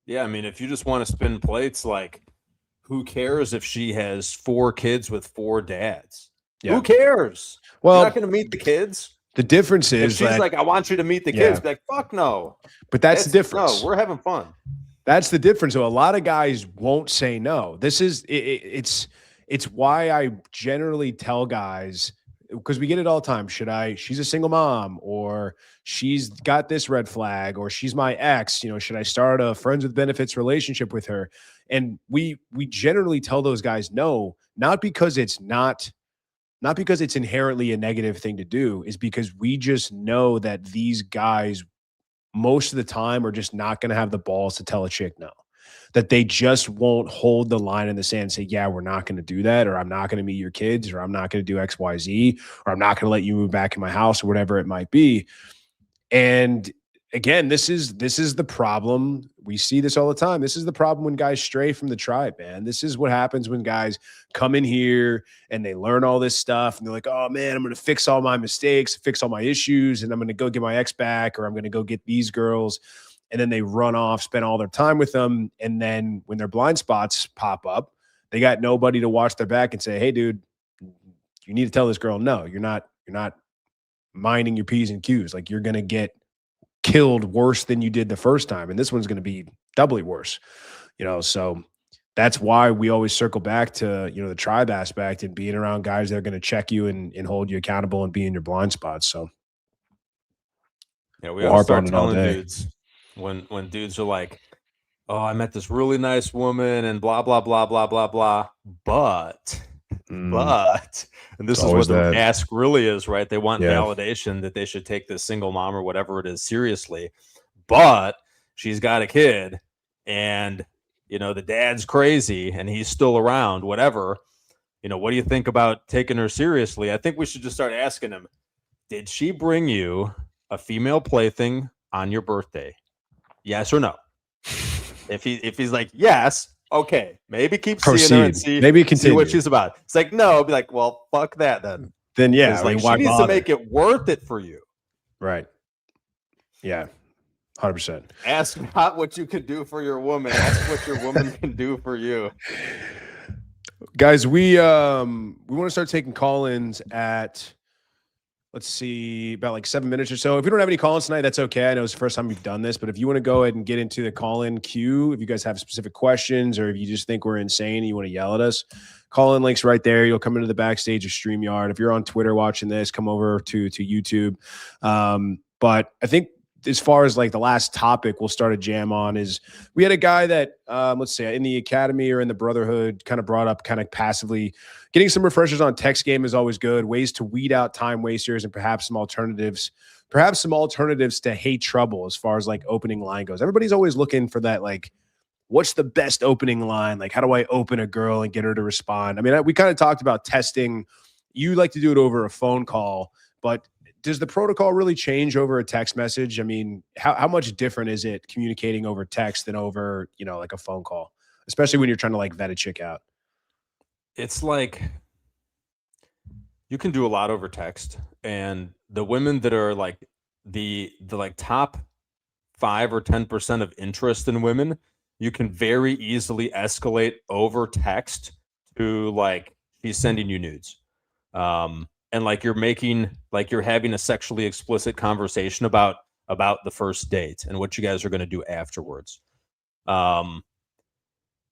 yeah, I mean, if you just want to spin plates, like, who cares if she has 4 kids with 4 dads? Yeah. Who cares? Well, you're not going to meet the kids. The difference is, if she's like, I want you to meet the kids, be like, fuck no. But that's the difference. No, we're having fun. That's the difference. So a lot of guys won't say no. This is it's why I generally tell guys, because we get it all the time. She's a single mom, or she's got this red flag, or she's my ex, should I start a friends with benefits relationship with her? And we generally tell those guys no, not because it's inherently a negative thing to do, is because we just know that these guys most of the time are just not going to have the balls to tell a chick no, that they just won't hold the line in the sand and say, yeah, we're not going to do that, or I'm not going to meet your kids, or I'm not going to do X, Y, Z, or I'm not going to let you move back in my house, or whatever it might be. And again, this is the problem. We see this all the time. This is the problem when guys stray from the tribe, man. This is what happens when guys come in here and they learn all this stuff and they're like, oh man, I'm going to fix all my mistakes, fix all my issues, and I'm going to go get my ex back, or I'm going to go get these girls. And then they run off, spend all their time with them. And then when their blind spots pop up, they got nobody to watch their back and say, hey dude, you need to tell this girl, no, you're not minding your P's and Q's. Like, you're going to get killed worse than you did the first time. And this one's going to be doubly worse, so that's why we always circle back to, the tribe aspect and being around guys that are going to check you and hold you accountable and be in your blind spots. So yeah, we all start telling dudes when dudes are like, oh, I met this really nice woman and blah, blah, blah, blah, blah, blah. But, and this is what the ask really is, right? They want validation that they should take this single mom or whatever it is seriously. But she's got a kid and, the dad's crazy and he's still around, whatever. What do you think about taking her seriously? I think we should just start asking him, did she bring you a female plaything on your birthday? Yes or no? If he's like, yes, okay, maybe keep seeing her and see what she's about. It's like, no, be like, well, fuck that then. Then yeah, like, she needs to make it worth it for you. Right. Yeah. 100%. Ask not what you can do for your woman. Ask what your woman can do for you. Guys, we want to start taking call-ins at, let's see, about like 7 minutes or so. If we don't have any call-ins tonight, that's okay. I know it's the first time we've done this, but if you want to go ahead and get into the call-in queue, if you guys have specific questions or if you just think we're insane and you want to yell at us, call-in link's right there. You'll come into the backstage of StreamYard. If you're on Twitter watching this, come over to YouTube. But I think as far as like the last topic we'll start a jam on is we had a guy that, let's say in the academy or in the brotherhood kind of brought up kind of passively getting some refreshers on text game is always good. Ways to weed out time wasters and perhaps some alternatives to hate trouble as far as like opening line goes. Everybody's always looking for that, like, what's the best opening line? Like, how do I open a girl and get her to respond? I mean, we kind of talked about testing. You like to do it over a phone call, but does the protocol really change over a text message? I mean, how much different is it communicating over text than over, like a phone call, especially when you're trying to like vet a chick out? It's like you can do a lot over text, and the women that are like the like top 5 or 10% of interest in women, you can very easily escalate over text to like she's sending you nudes. And like you're having a sexually explicit conversation about the first date and what you guys are going to do afterwards. Um,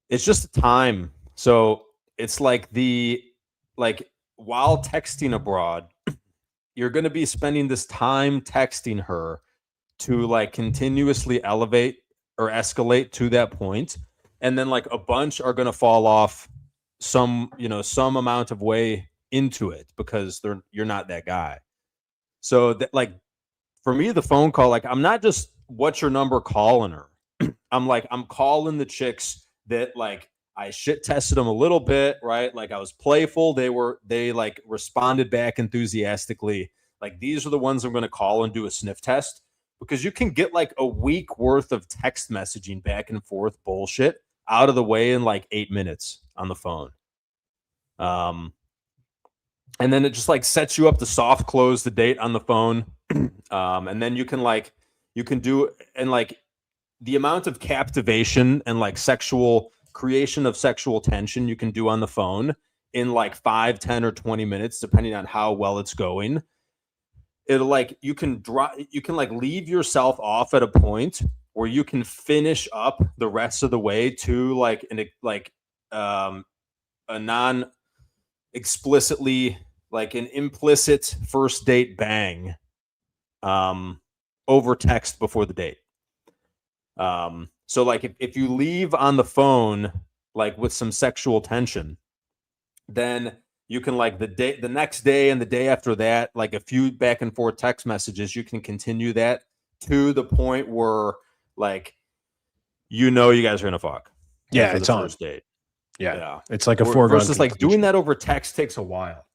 it's just time. So it's like while texting abroad, you're going to be spending this time texting her to like continuously elevate or escalate to that point, and then like a bunch are going to fall off some amount of way into it because you're not that guy. So that, like, for me, the phone call, like, I'm not just what's your number calling her. I'm calling the chicks that like I shit tested them a little bit, right? Like I was playful. They like responded back enthusiastically. Like these are the ones I'm going to call and do a sniff test, because you can get like a week worth of text messaging back and forth bullshit out of the way in like 8 minutes on the phone. And then it just like sets you up to soft close the date on the phone. And then you can do, and like the amount of captivation and like sexual creation of sexual tension you can do on the phone in like 5, 10, or 20 minutes, depending on how well it's going. It'll like, you can like leave yourself off at a point where you can finish up the rest of the way to like a non explicitly, like an implicit first date bang over text before the date. So like if you leave on the phone like with some sexual tension, then you can like the next day and the day after that, like a few back and forth text messages, you can continue that to the point where like you guys are gonna fuck. Yeah, For it's the on. first date. Yeah. It's like a foregone Versus like doing conclusion. that over text takes a while.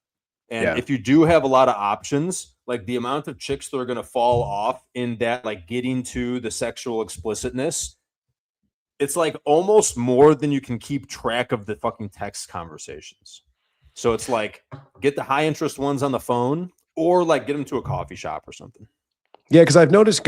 And Yeah. if you do have a lot of options, like the amount of chicks that are going to fall off in that, like getting to the sexual explicitness, it's like almost more than you can keep track of the fucking text conversations. So it's like get the high interest ones on the phone, or like get them to a coffee shop or something. Yeah, because I've noticed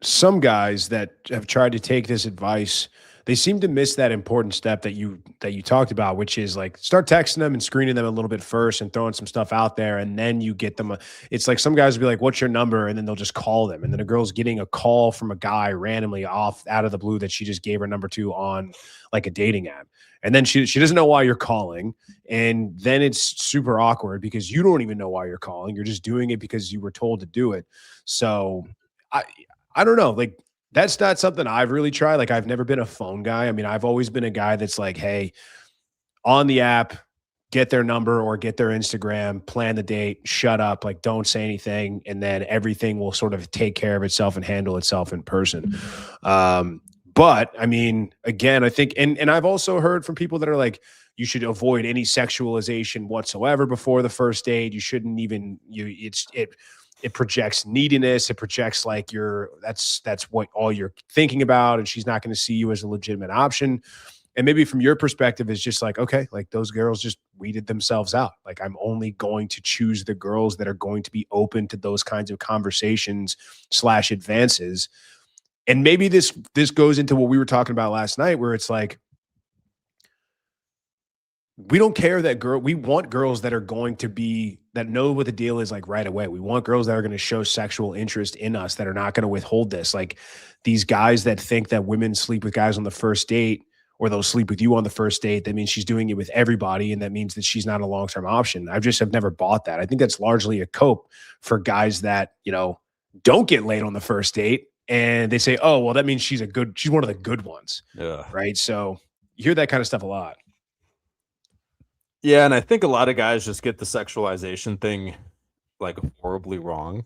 some guys that have tried to take this advice, they seem to miss that important step that you talked about, which is like start texting them and screening them a little bit first and throwing some stuff out there, and then you get them. It's like some guys will be like, "What's your number?" and then they'll just call them, and then a girl's getting a call from a guy randomly off out of the blue that she just gave her number to on like a dating app, and then she doesn't know why you're calling, and then it's super awkward because you don't even know why you're calling. You're just doing it because you were told to do it. So I don't know. Like that's not something I've really tried. Like I've never been a phone guy. I mean, I've always been a guy that's like, hey, on the app, get their number or get their Instagram, plan the date, shut up, like don't say anything, and then everything will sort of take care of itself and handle itself in person. But I mean, again, I think, and I've also heard from people that are like, you should avoid any sexualization whatsoever before the first date. You shouldn't even it projects neediness. It projects like that's what all you're thinking about, and she's not going to see you as a legitimate option. And maybe from your perspective, it's just like, okay, like those girls just weeded themselves out. Like I'm only going to choose the girls that are going to be open to those kinds of conversations / advances. And maybe this goes into what we were talking about last night, where it's like, we don't care we want girls that are going to be, that know what the deal is like right away. We want girls that are going to show sexual interest in us, that are not going to withhold this. Like these guys that think that women sleep with guys on the first date, or they'll sleep with you on the first date, that means she's doing it with everybody, and that means that she's not a long-term option. I've never bought that. I think that's largely a cope for guys that, don't get laid on the first date, and they say, oh, well, that means she's one of the good ones. Yeah. Right. So you hear that kind of stuff a lot. Yeah, and I think a lot of guys just get the sexualization thing like horribly wrong.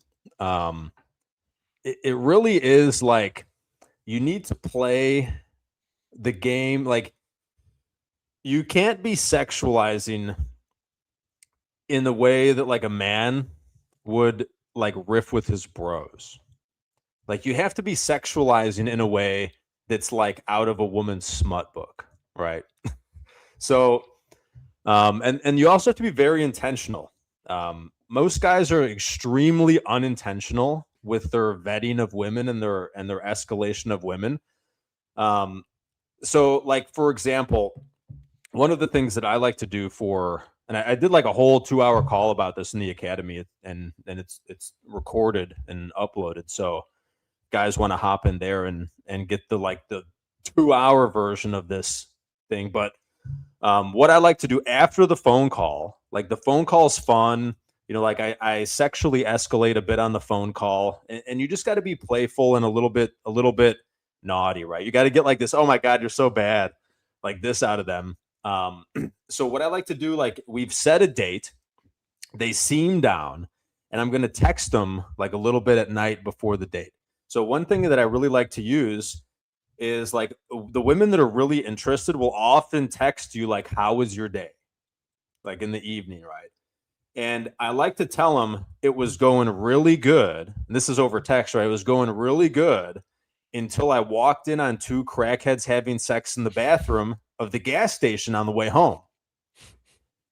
It really is like you need to play the game. Like you can't be sexualizing in the way that like a man would like riff with his bros. Like you have to be sexualizing in a way that's like out of a woman's smut book, right? So, and you also have to be very intentional. Most guys are extremely unintentional with their vetting of women and their escalation of women. So like for example, one of the things that I like to do and I did like a whole 2-hour call about this in the academy, and it's recorded and uploaded. So guys want to hop in there and get the 2-hour version of this thing. But what I like to do after the phone call, like the phone call's fun, like I sexually escalate a bit on the phone call, and you just got to be playful and a little bit naughty, right? You got to get like this, oh my God, you're so bad, like this out of them. So what I like to do, like we've set a date, they seem down, and I'm going to text them like a little bit at night before the date. So one thing that I really like to use is like the women that are really interested will often text you like, how was your day? Like in the evening, right? And I like to tell them it was going really good. And this is over text, right? It was going really good until I walked in on 2 crackheads having sex in the bathroom of the gas station on the way home.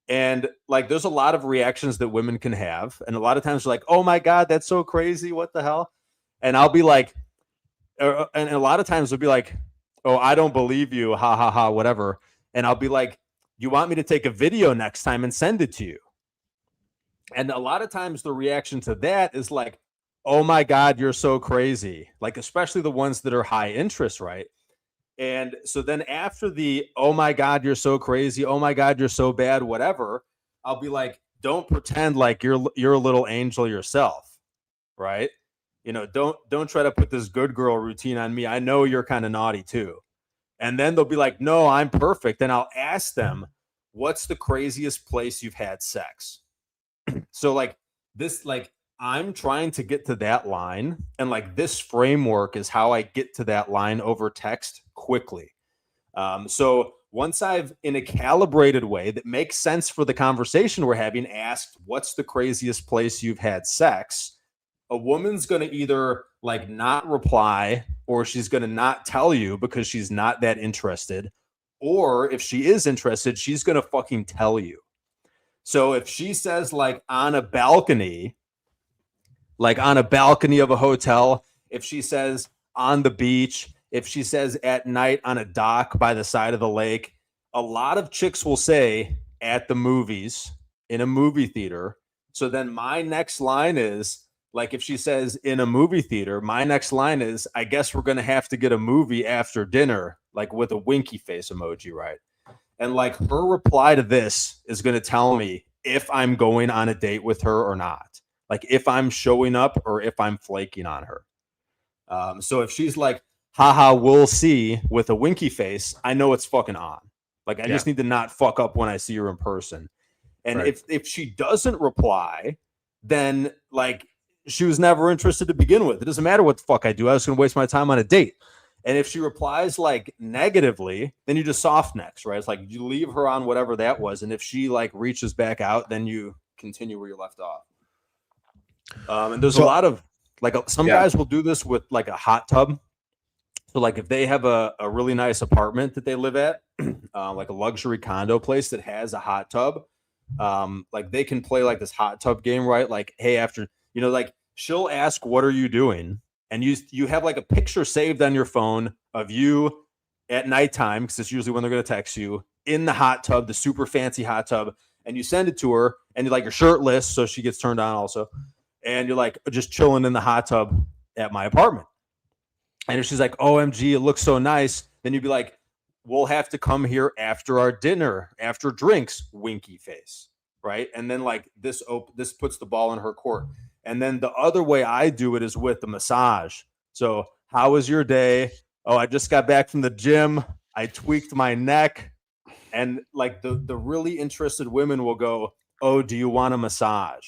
And like there's a lot of reactions that women can have. And a lot of times they're like, oh my God, that's so crazy. What the hell? And I'll be like, and a lot of times they'll be like, oh, I don't believe you. Ha ha ha, whatever. And I'll be like, you want me to take a video next time and send it to you? And a lot of times the reaction to that is like, oh my God, you're so crazy. Like, especially the ones that are high interest, right? And so then after the, oh my God, you're so crazy. Oh my God, you're so bad, whatever. I'll be like, don't pretend like you're a little angel yourself, right? Don't try to put this good girl routine on me. I know you're kind of naughty too. And then they'll be like, no, I'm perfect. And I'll ask them, what's the craziest place you've had sex? So like this, like I'm trying to get to that line, and like this framework is how I get to that line over text quickly. So once I've, in a calibrated way that makes sense for the conversation we're having, asked, what's the craziest place you've had sex? A woman's going to either like not reply, or she's going to not tell you because she's not that interested. Or if she is interested, she's going to fucking tell you. So if she says like on a balcony of a hotel, if she says on the beach, if she says at night on a dock by the side of the lake, a lot of chicks will say at the movies, in a movie theater. So then my next line is like, if she says in a movie theater, my next line is, I guess we're going to have to get a movie after dinner, like with a winky face emoji, right? And like her reply to this is going to tell me if I'm going on a date with her or not. Like if I'm showing up or if I'm flaking on her. So if she's like, haha, we'll see with a winky face, I know it's fucking on. Like I just need to not fuck up when I see her in person. And Right. if she doesn't reply, then like she was never interested to begin with. It doesn't matter what the fuck I do. I was going to waste my time on a date. And if she replies like negatively, then you just soft next, right? It's like you leave her on whatever that was. And if she like reaches back out, then you continue where you left off. And there's a lot of like some guys will do this with like a hot tub. So like if they have a really nice apartment that they live at, like a luxury condo place that has a hot tub, like they can play like this hot tub game, right? Like, hey, after, like she'll ask, what are you doing? And you have like a picture saved on your phone of you at nighttime, because it's usually when they're going to text you, in the hot tub, the super fancy hot tub, and you send it to her, and you're shirtless, so she gets turned on also, and you're like just chilling in the hot tub at my apartment. And if she's like, OMG, it looks so nice, then you'd be like, we'll have to come here after our dinner, after drinks, winky face, right? And then like this puts the ball in her court. And then the other way I do it is with the massage. So how was your day? Oh, I just got back from the gym. I tweaked my neck. And like the really interested women will go, oh, do you want a massage?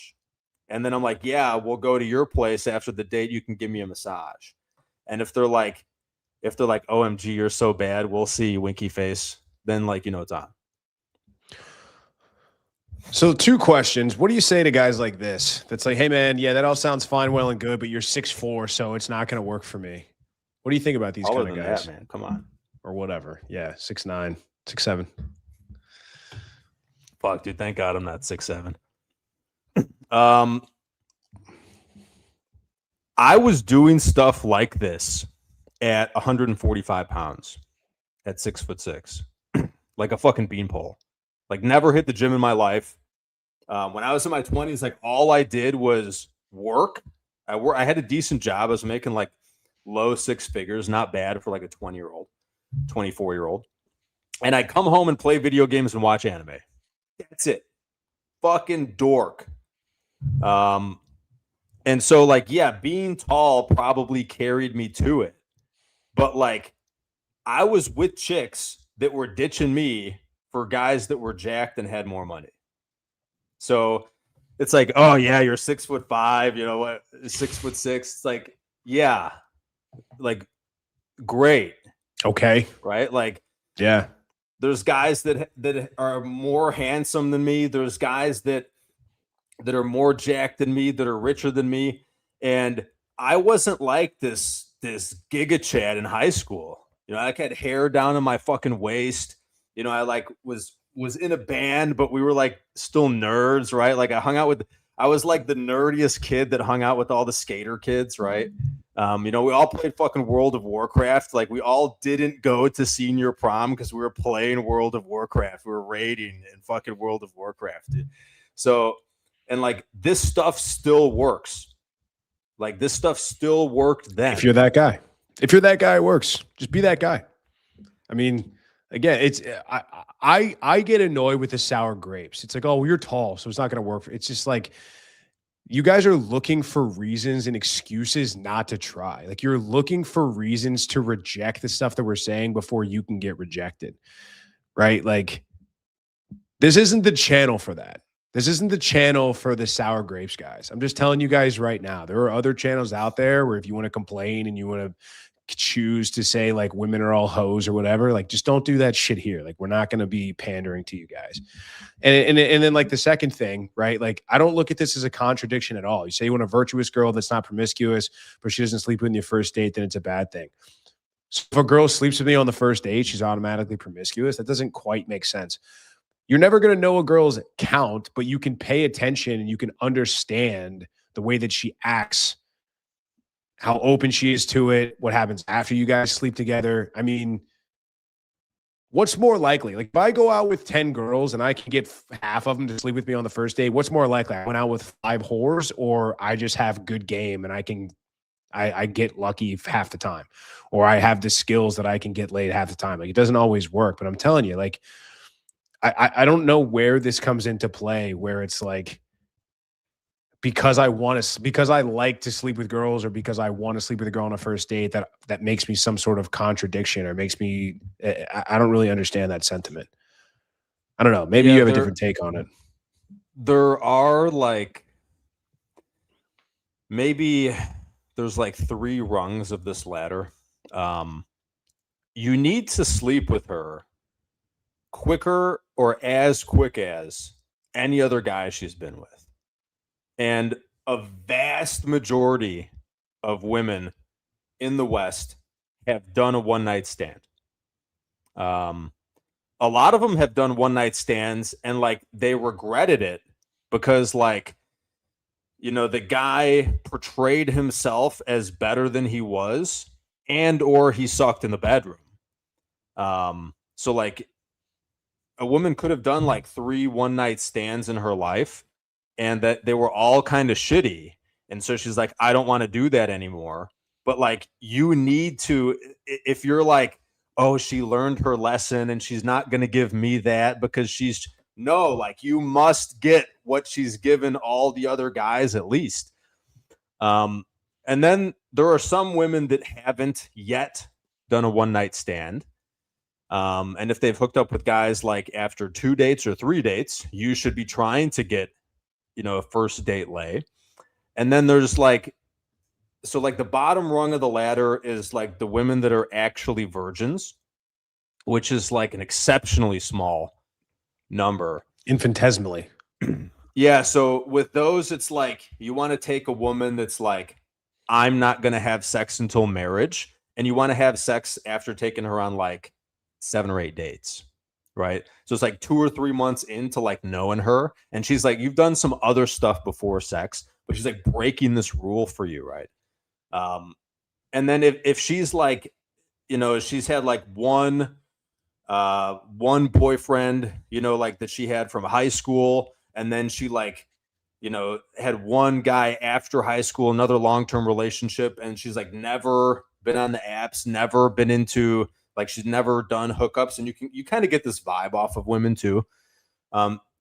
And then I'm like, yeah, we'll go to your place after the date. You can give me a massage. And if they're like, OMG, you're so bad, we'll see, winky face, then like, it's on. So 2 questions. What do you say to guys like this? That's like, hey man, yeah, that all sounds fine, well and good, but you're 6'4", so it's not going to work for me. What do you think about these Taller kind of than that, guys? man. Come on. Or whatever. Yeah, 6'9", 6'7". Fuck, dude. Thank God I'm not 6'7". Um, I was doing stuff like this at 145 pounds at 6'6", like a fucking beanpole. Like never hit the gym in my life. When I was in my 20s, like all I did was work. I had a decent job. I was making like low 6 figures, not bad for like a 20-year-old, 24-year-old. And I'd come home and play video games and watch anime. That's it. Fucking dork. And so like, yeah, being tall probably carried me to it. But like I was with chicks that were ditching me for guys that were jacked and had more money. So it's like, oh yeah, you're 6'5", you know what, 6'6". It's like, yeah, like great. Okay. Right? Like, yeah. There's guys that are more handsome than me. There's guys that are more jacked than me, that are richer than me. And I wasn't like this giga chad in high school. You know, I had hair down to my fucking waist. You know, I like was in a band, but we were like still nerds, right? Like I was like the nerdiest kid that hung out with all the skater kids, right? You know, we all played fucking World of Warcraft. Like we all didn't go to senior prom because we were playing World of Warcraft. We were raiding in fucking World of Warcraft, dude. So, and like this stuff still works. Like this stuff still worked then. If you're that guy, it works. Just be that guy. I mean, again, it's I get annoyed with the sour grapes. It's like, oh, well, you're tall, so it's not going to work. It's just like you guys are looking for reasons and excuses not to try. Like you're looking for reasons to reject the stuff that we're saying before you can get rejected, right? Like this isn't the channel for that. This isn't the channel for the sour grapes guys. I'm just telling you guys right now, there are other channels out there where if you want to complain and you want to choose to say like women are all hoes or whatever, like just don't do that shit here. Like we're not going to be pandering to you guys. And then like the second thing, right? Like I don't look at this as a contradiction at all. You say you want a virtuous girl that's not promiscuous, but she doesn't sleep with you on your first date, then it's a bad thing. So if a girl sleeps with me on the first date, she's automatically promiscuous. That doesn't quite make sense. You're never going to know a girl's count, but you can pay attention and you can understand the way that she acts, how open she is to it, what happens after you guys sleep together. I mean, what's more likely? Like if I go out with 10 girls and I can get half of them to sleep with me on the first date, what's more likely? I went out with 5 whores or I just have good game and I get lucky half the time, or I have the skills that I can get laid half the time. Like it doesn't always work, but I'm telling you, like, I don't know where this comes into play, where it's like, because I like to sleep with girls or because I want to sleep with a girl on a first date, that makes me some sort of contradiction or makes me, I don't really understand that sentiment. I don't know. Maybe you have a different take on it. There are like, maybe there's like 3 rungs of this ladder. You need to sleep with her quicker or as quick as any other guy she's been with. And a vast majority of women in the West have done a one-night stand. A lot of them have done one-night stands and like they regretted it because like, you know, the guy portrayed himself as better than he was and or he sucked in the bedroom. So like a woman could have done like 3 one-night stands in her life and that they were all kind of shitty. And so she's like, I don't want to do that anymore. But like, you need to, if you're like, oh, she learned her lesson and she's not going to give me that because no, like you must get what she's given all the other guys at least. And then there are some women that haven't yet done a one-night stand. And if they've hooked up with guys like after 2 dates or 3 dates, you should be trying to get, you know, a first date lay. And then there's like, so like the bottom rung of the ladder is like the women that are actually virgins, which is like an exceptionally small number. Infinitesimally. Yeah, so with those, it's like you want to take a woman that's like, I'm not going to have sex until marriage, and you want to have sex after taking her on like 7 or 8 dates, right? So it's like 2 or 3 months into like knowing her, and she's like, you've done some other stuff before sex, but she's like breaking this rule for you, right? Um, and then if she's like, she's had like one boyfriend, like that she had from high school, and then she like, had one guy after high school, another long-term relationship, and she's like never been on the apps, never been into, like, she's never done hookups, and you kind of get this vibe off of women too.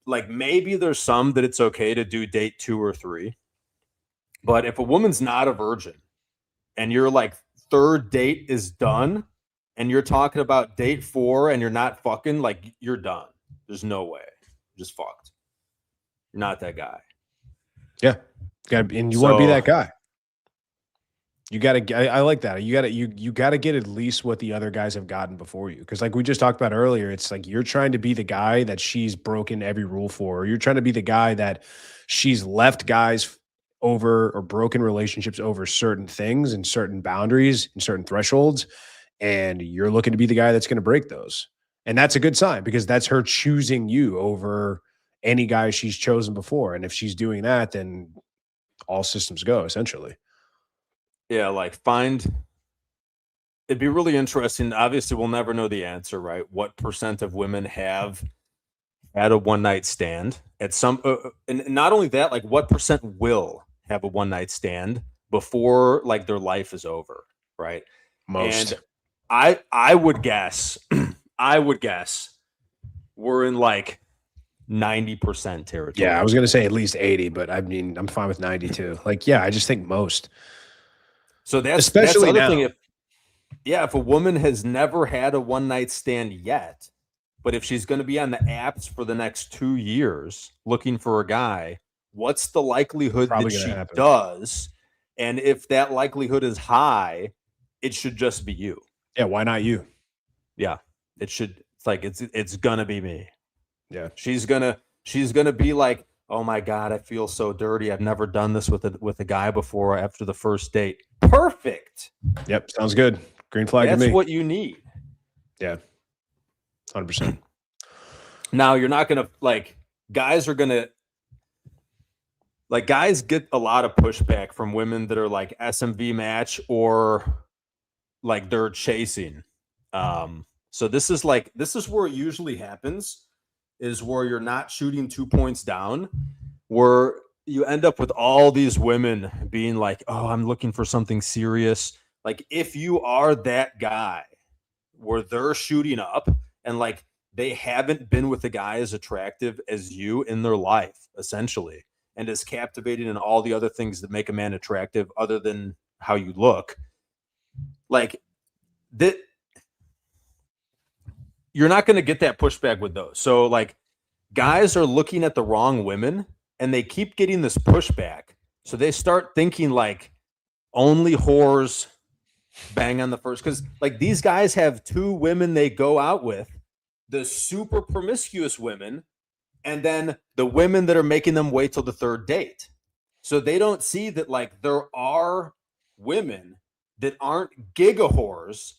Like maybe there's some that it's okay to do date 2 or 3, but if a woman's not a virgin and you're like third date is done and you're talking about date 4 and you're not fucking, like, you're done. There's no way. You're just fucked. You're not that guy. Yeah. And you want to be that guy. You got to, I like that. You got to get at least what the other guys have gotten before you. Cause like we just talked about earlier, it's like you're trying to be the guy that she's broken every rule for, or you're trying to be the guy that she's left guys over or broken relationships over certain things and certain boundaries and certain thresholds. And you're looking to be the guy that's going to break those. And that's a good sign because that's her choosing you over any guy she's chosen before. And if she's doing that, then all systems go essentially. Yeah, like it'd be really interesting. Obviously, we'll never know the answer, right? What percent of women have had a one night stand at some, and not only that, like what percent will have a one night stand before like their life is over, right? Most. And I would guess, I would guess we're in like 90% territory. Yeah, I was going to say at least 80, but I mean, I'm fine with 92. Like, yeah, I just think most. So that's especially the other now. thing. If a woman has never had a one night stand yet, but if she's going to be on the apps for the next 2 years looking for a guy, what's the likelihood that she does? And if that likelihood is high, it should just be you. Yeah, why not you? Yeah, it should. It's like it's gonna be me. Yeah, she's gonna be like, oh my god, I feel so dirty. I've never done this with a guy before. After the first date, perfect. Yep, sounds good. Green flag to me. That's what you need. Yeah, 100%. Now you're not gonna like guys are gonna like guys get a lot of pushback from women that are like SMV match or like they're chasing. So this is where it usually happens, is where you're not shooting 2 points down, where you end up with all these women being like, oh, I'm looking for something serious. Like if you are that guy where they're shooting up and like they haven't been with a guy as attractive as you in their life, essentially, and as captivating in all the other things that make a man attractive other than how you look, like that, you're not going to get that pushback with those. So like guys are looking at the wrong women and they keep getting this pushback. So they start thinking like only whores bang on the first, because like these guys have 2 women they go out with, the super promiscuous women, and then the women that are making them wait till the 3rd date. So they don't see that like there are women that aren't giga whores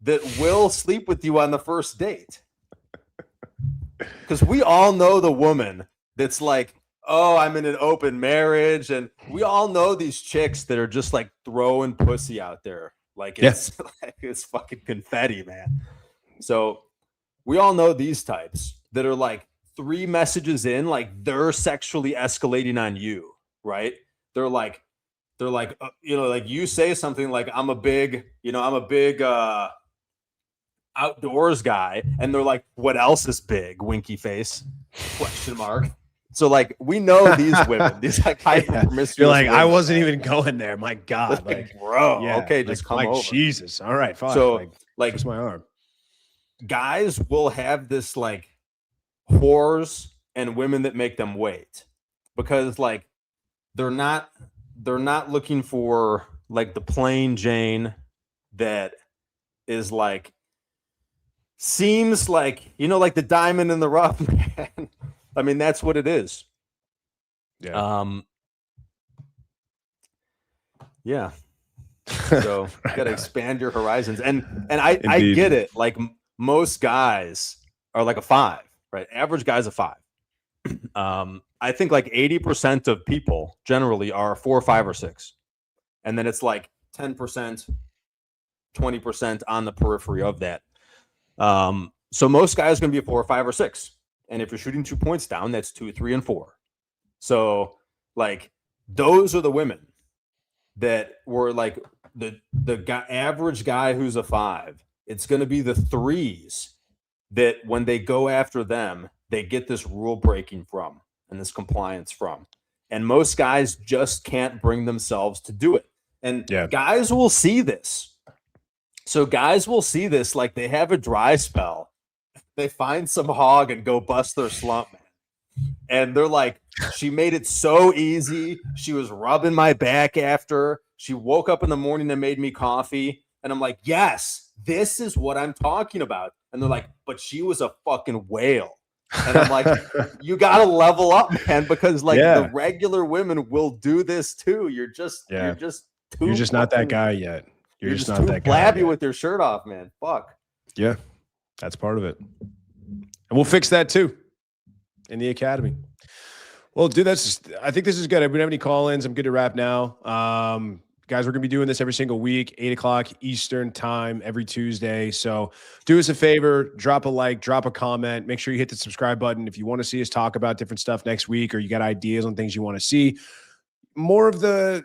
that will sleep with you on the first date. Because we all know the woman that's like, oh, I'm in an open marriage. And we all know these chicks that are just like throwing pussy out there. Like it's like it's fucking confetti, man. So we all know these types that are like 3 messages in, like they're sexually escalating on you, right? They're like, like you say something like, I'm a big outdoors guy, and they're like, what else is big? Winky face, question mark. So like we know these women, these like hyper promiscuous. You're like, women, I wasn't even going there. My God, like, bro. Yeah, okay, just come over. Jesus. All right, fine. So like twist my arm. Guys will have this like whores and women that make them wait, because like they're not looking for like the plain Jane that is like, seems like, like the diamond in the rough, man. I mean, that's what it is. Yeah. Yeah. So you got to expand your horizons. And I get it. Like most guys are like a 5, right? Average guy's a 5. I think like 80% of people generally are 4, 5, or 6. And then it's like 10%, 20% on the periphery of that. So most guys are going to be a 4, 5, or 6. And if you're shooting 2 points down, that's 2, 3, and 4. So like those are the women that were like the guy, average guy who's a 5. It's going to be the 3s that when they go after them, they get this rule breaking from and this compliance from. And most guys just can't bring themselves to do it. And guys will see this. So guys will see this, like they have a dry spell. They find some hog and go bust their slump, man. And they're like, she made it so easy. She was rubbing my back after. She woke up in the morning and made me coffee. And I'm like, yes, this is what I'm talking about. And they're like, but she was a fucking whale. And I'm like, you got to level up, man, because like the regular women will do this too. You're just not that guy yet. You're just not that guy. Flabby with your shirt off, man. Fuck. Yeah, that's part of it. And we'll fix that too in the academy. Well, dude, I think this is good. I don't have any call-ins. I'm good to wrap now. Guys, we're going to be doing this every single week, 8 o'clock Eastern time, every Tuesday. So do us a favor, drop a like, drop a comment. Make sure you hit the subscribe button. If you want to see us talk about different stuff next week, or you got ideas on things you want to see, more of the,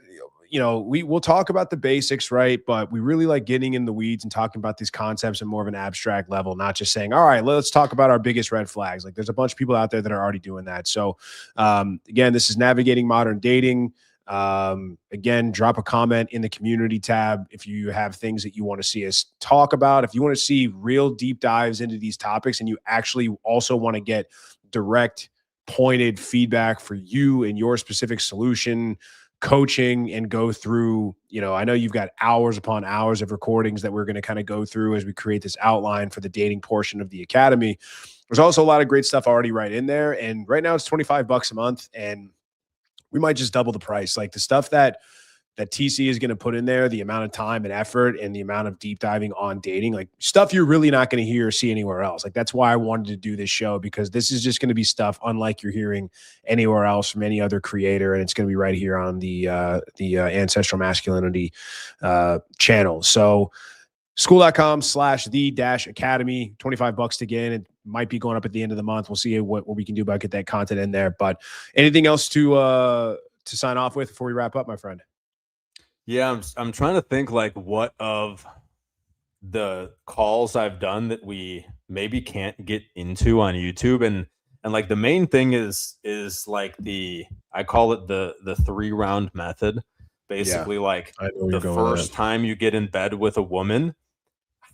we'll talk about the basics, right? But we really like getting in the weeds and talking about these concepts at more of an abstract level, not just saying, all right, let's talk about our biggest red flags. Like there's a bunch of people out there that are already doing that. So again, this is Navigating Modern Dating. Again, drop a comment in the community tab if you have things that you want to see us talk about. If you want to see real deep dives into these topics and you actually also want to get direct, pointed feedback for you and your specific solution, coaching, and go through, I know you've got hours upon hours of recordings that we're going to kind of go through as we create this outline for the dating portion of the academy. There's also a lot of great stuff already right in there. And right now it's $25 a month, and we might just double the price. Like the stuff that TC is going to put in there, the amount of time and effort and the amount of deep diving on dating, like stuff you're really not going to hear or see anywhere else. Like that's why I wanted to do this show, because this is just going to be stuff unlike you're hearing anywhere else from any other creator. And it's going to be right here on the Ancestral Masculinity channel. So school.com/the-academy, $25 to get in. It might be going up at the end of the month. We'll see what we can do about get that content in there. But anything else to sign off with before we wrap up, my friend? Yeah, I'm trying to think like what of the calls I've done that we maybe can't get into on YouTube, and like the main thing is like I call it the 3-round method. Basically, like the first time you get in bed with a woman,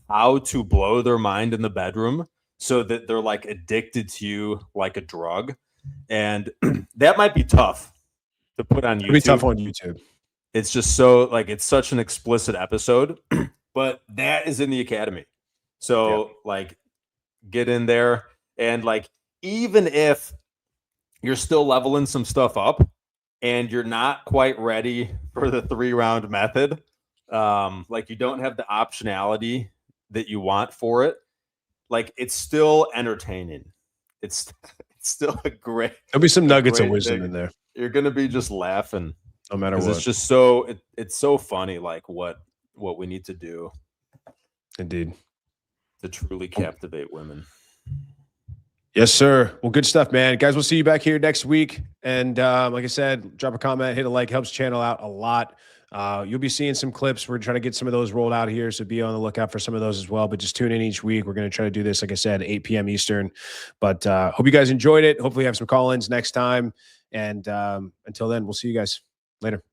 how to blow their mind in the bedroom so that they're like addicted to you like a drug. And that might be tough to put on YouTube. It'd be tough on YouTube. It's just so like, it's such an explicit episode, but that is in the academy. So like get in there, and like, even if you're still leveling some stuff up and you're not quite ready for the 3-round method, like you don't have the optionality that you want for it, like it's still entertaining. It's still a great, there'll be some nuggets of wisdom in there. You're going to be just laughing. No matter what. It's just so it's so funny, like what we need to do. Indeed. To truly captivate women. Yes, sir. Well, good stuff, man. Guys, we'll see you back here next week. And like I said, drop a comment, hit a like, helps the channel out a lot. You'll be seeing some clips. We're trying to get some of those rolled out here, so be on the lookout for some of those as well. But just tune in each week. We're going to try to do this, like I said, 8 p.m. Eastern. But hope you guys enjoyed it. Hopefully have some call-ins next time. And until then, we'll see you guys later.